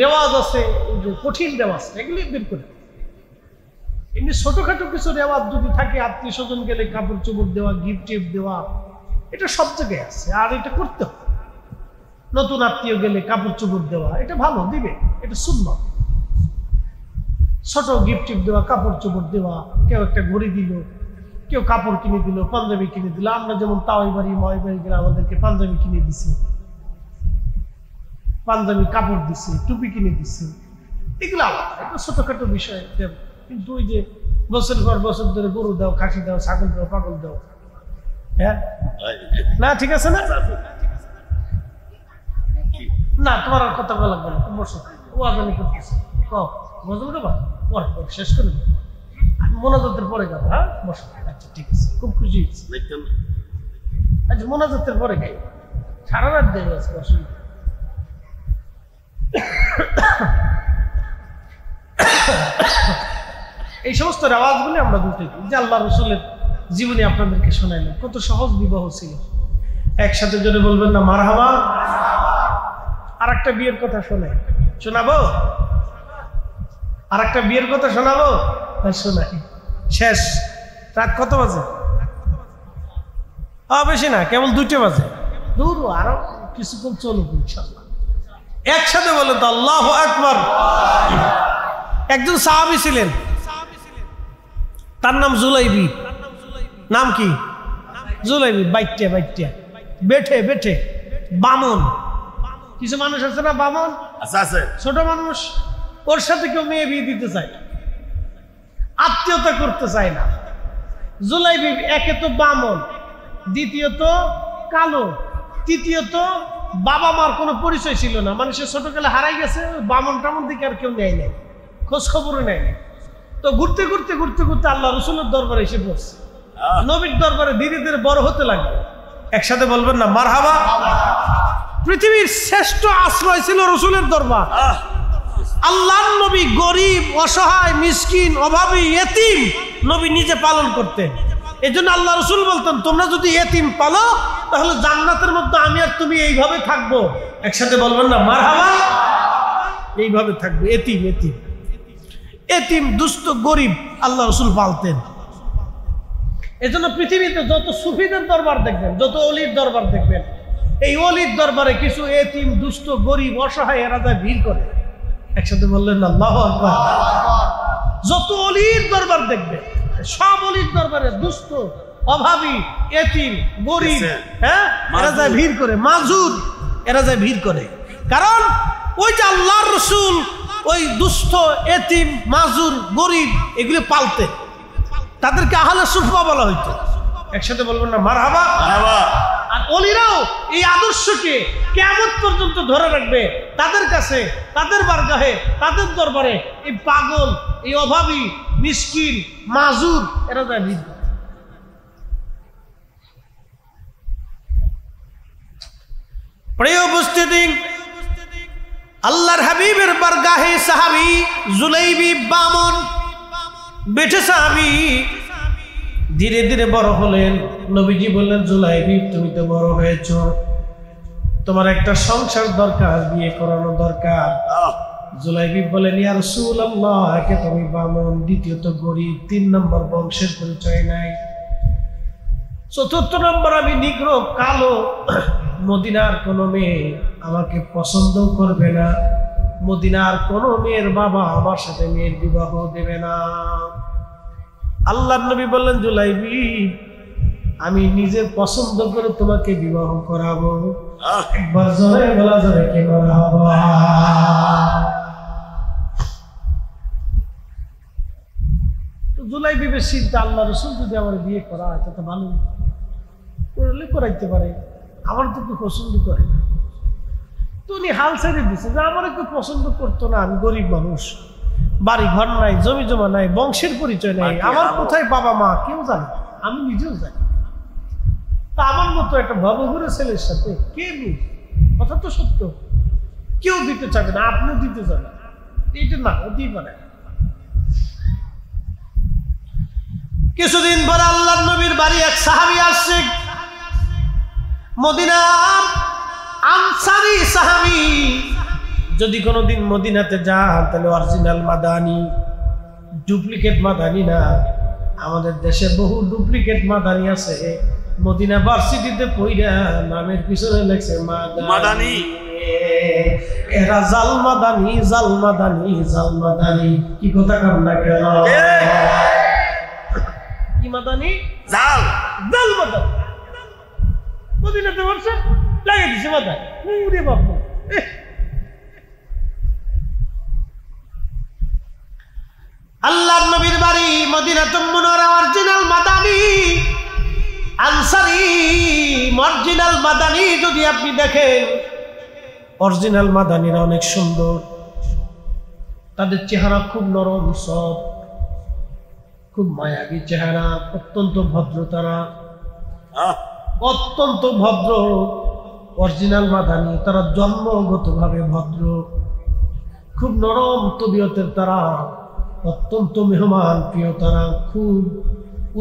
রেওয়াজ আছে, কঠিন রেওয়াজ, এগুলি বের করে। এমনি ছোটখাটো কিছু রেওয়াজ যদি থাকে, আত্মীয় স্বজন গেলে কাপড় চোপড় দেওয়া, গিফট টিফট দেওয়া, এটা সব জায়গায় আছে, আর এটা করতে হবে। নতুন আত্মীয় গেলে কাপড় চোপড় দেওয়া, এটা ভালো, দিবে, এটা সুন্নাত। ছোট গিফট টিফট দেওয়া, কাপড় চোপড় দেওয়া, কেউ একটা ঘড়ি দিল, কেউ কাপড় কিনে দিল, পাঞ্জাবি কিনে দিল। আমরা যেমন তাওয়াই বাড়ি মাই বাড়ি গেলে আমাদেরকে পাঞ্জাবি কিনে দিছে, পাঞ্জাবি কাপড় দিছে, টুপি কিনে দিছে, এগুলো আলাদা, এটা ছোটখাটো বিষয়। কিন্তু ওই যে বছর পর বছর ধরে গরু দাও, খাসি দাও, ছাগল দাও, পাগল দাও, হ্যাঁ না, ঠিক আছে না? না তোমার আর কথা বলা লাগবে না, তুমি বসো, ও আজানি করতেছে, গজল দেবা পর পর শেষ করে দেবো, মোনাজাতের পরে যাবো। হ্যাঁ বসো, আচ্ছা ঠিক আছে, খুব খুশি হয়েছি। আচ্ছা মোনাজাতের পরে গাই, সারা রাত দেবে আজকে, অসুবিধা। এই সমস্ত রেওয়াজগুলি আমরা বুঝতে পারি যে আল্লাহ রসুলের জীবনী আপনাদেরকে শোনাইলেন, কত সহজ বিবাহ ছিল। একসাথে জোরে বলবেন না মারহাবা। আর একটা বিয়ের কথা শোনাবো, আর একটা বিয়ের কথা শোনাবো, শোনাই। শেষ রাত কত বাজে? বেশি না, কেবল 2টা বাজে। দূর আরো কিছুক্ষণ চলুক ইনশাআল্লাহ। একসাথে বলেন তো আল্লাহু আকবার। একজন সাহাবী ছিলেন, তার নাম জুলাইবি। নাম কি? জুলাইবি। বাইটে বেঠে বামন। কিছু মানুষ আছে না বামন, ছোট মানুষ, ওর সাথে কেউ মেয়ে বিয়ে দিতে চায় না, আত্মীয়তা করতে চায় না। জুলাইবি একে তো বামন, দ্বিতীয়ত কালো, তৃতীয়ত বাবা মার কোনো পরিচয় ছিল না, মানুষের ছোটকালে হারাই গেছে, বামন টামন দিকে আর কেউ নেয় নাই, খোঁজ খবরও নেয় নাই। তো ঘুরতে আল্লাহ রসুলের দরবারে এসে পড়ছে, নবীর দরবারে ধীরে ধীরে বড় হতে লাগবে। একসাথে বলবেন না মারহাবা। পৃথিবীর শ্রেষ্ঠ আশ্রয় ছিল রসুলের দরবার। আল্লাহর নবী গরিব, অসহায়, মিসকিন, অভাবী, এতিম নবী নিজে পালন করতেন। এই জন্য আল্লাহ রসুল বলতেন, তোমরা যদি এতিম পালো তাহলে জান্নাতের মধ্যে আমি আর তুমি এইভাবে থাকবো। একসাথে বলবেন না মারহাবা। এইভাবে থাকবে, এতিম দুস্থ গরিব আল্লাহ রসুল পালতেন। এজন্য পৃথিবীতে যত সুফিদের দরবার দেখবেন, যত অলির দরবার দেখবেন, এই অলির দরবারে কিছু এতিম দুস্থ গরিব অসহায় এরা যায় ভিড় করে। একসাথে বললেন না আল্লাহু আকবার। যত অলির দরবার দেখবেন, সব অলির দরবারে দুস্থ, অভাবী, এতিম, গরিব, হ্যাঁ এরা যায় ভিড় করে, মাজুর এরা যায় ভিড় করে। কারণ ওই যে আল্লাহর রসুল ওই দুস্থ, এতিম, মাজুর, গরিব এগুলো পালতেন, তাদেরকে আহলে সুফা বলা হইতো। একসাথে বলবেন না মারহাবা। আর অলিরাও এই আদর্শকে কিয়ামত পর্যন্ত ধরে রাখবে। তাদের কাছে, তাদের বারগাহে, তাদের দরবারে এই পাগল, এই অভাবী, মিসকিন, মাজুর এরা যায় ভিড়। প্রিয় উপস্থিতি, আল্লাহর হাবিবের বারগাহে সাহাবী জুলাইবি বামন বেঠে সাহাবী ধীরে ধীরে বড় হলেন। নবীজি বললেন, জুলাইবি তুমি তো বড় হয়েছো, তোমার একটা সংসার দরকার, বিয়ে করানো দরকার। জুলাইবি বলেন, ইয়া রাসূলুল্লাহ, একে তুমি বামন, দ্বিতীয়ত গরিব, 3 নম্বর বংশের পরিচয় নাই, 4র্থ নম্বর আমি নিগ্র কালো, মদিনার কোনো মেয়ে আমাকে পছন্দ করবে না, মদিনার কোনো মেয়ের বাবা আমার সাথে মেয়ের বিবাহ দেবে না। আল্লাহর নবী বললেন, জুলাইবি আমি নিজে পছন্দ করে তোমাকে বিবাহ করাবো। একবার জোরে বলা যাবে কি মারহাবা। তো জুলাইবি চিন্তা, আল্লাহ রাসূল যদি আমার বিয়ে করা হয় তো ভালো, করলে করাইতে পারে, আমার তো কেউ পছন্দ করে না। তো উনি হাল ছেড়ে দিচ্ছে যে আমার কেউ পছন্দ করতো না, আমি গরিব মানুষ, বাড়ি ঘর নাই, জমি জমা নাই, বংশের পরিচয় নাই, আমার কোথায় বাবা মা কেউ জানে, আমি নিজেও জানি। তা আমার মতো একটা ভবঘুরে ছেলের সাথে কে নেই, কথা তো সত্য, কেউ দিতে চাবে না, আপনিও দিতে চাবেন, এটা না হতেই পারে। কিছুদিন পর আল্লাহর নবীর বাড়ি এক সাহাবী আসছে, মদিনার আনসারী সাহাবী। যদি কোনোদিন মদিনাতে যান তাহলে অরিজিনাল মাদানী, ডুপ্লিকেট মাদানী না। আমাদের দেশে বহু ডুপ্লিকেট মাদানী আছে, মদিনা ভার্সিটিতে পড়া নামের পিছনে লেখছে মাদানী, এরা জাল মাদানী, জাল মাদানী, জাল মাদানী। কি কথা কাম না কেন? কি মাদানী? জাল, জাল মাদানী। মদিনাতে বলছে লাগিয়ে দিছে মাদানী, ওরে বাবা। আল্লাহর নবীর বাড়ি মদিনাতুল মুনাওয়ারা, অরিজিনাল মাদানী, আনসারী অরিজিনাল মাদানী। যদি আপনি দেখেন অরিজিনাল মাদানীরা অনেক সুন্দর, তাদের চেহারা খুব নরম, সব খুব মায়াবী চেহারা, অত্যন্ত ভদ্র, তারা অত্যন্ত ভদ্র। অরিজিনাল মাদানী, তারা জন্মগতভাবে ভদ্র, খুব নরম তবিয়তের, তারা অত্যন্ত মেহমান প্রিয়, তারা খুব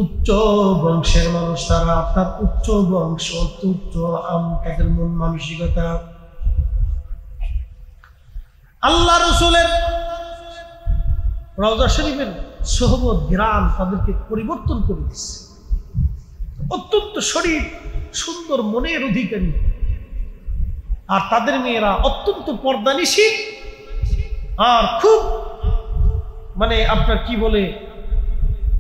উচ্চ বংশের মানুষ, তারা অর্থাৎ উচ্চ বংশ, উচ্চ তাদের মন মানসিকতা। আল্লাহ রাসূলের রওজা শরীফের সোহবত গ্রাম তাদেরকে পরিবর্তন করে দিচ্ছে। অত্যন্ত শরীর সুন্দর, মনের অধিকারী, আর তাদের মেয়েরা অত্যন্ত পর্দানিশী, আর খুব মানে আপনার কি বলে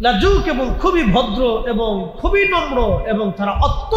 লাজুক, এবং খুবই ভদ্র এবং খুবই নম্র, এবং তারা অত্যন্ত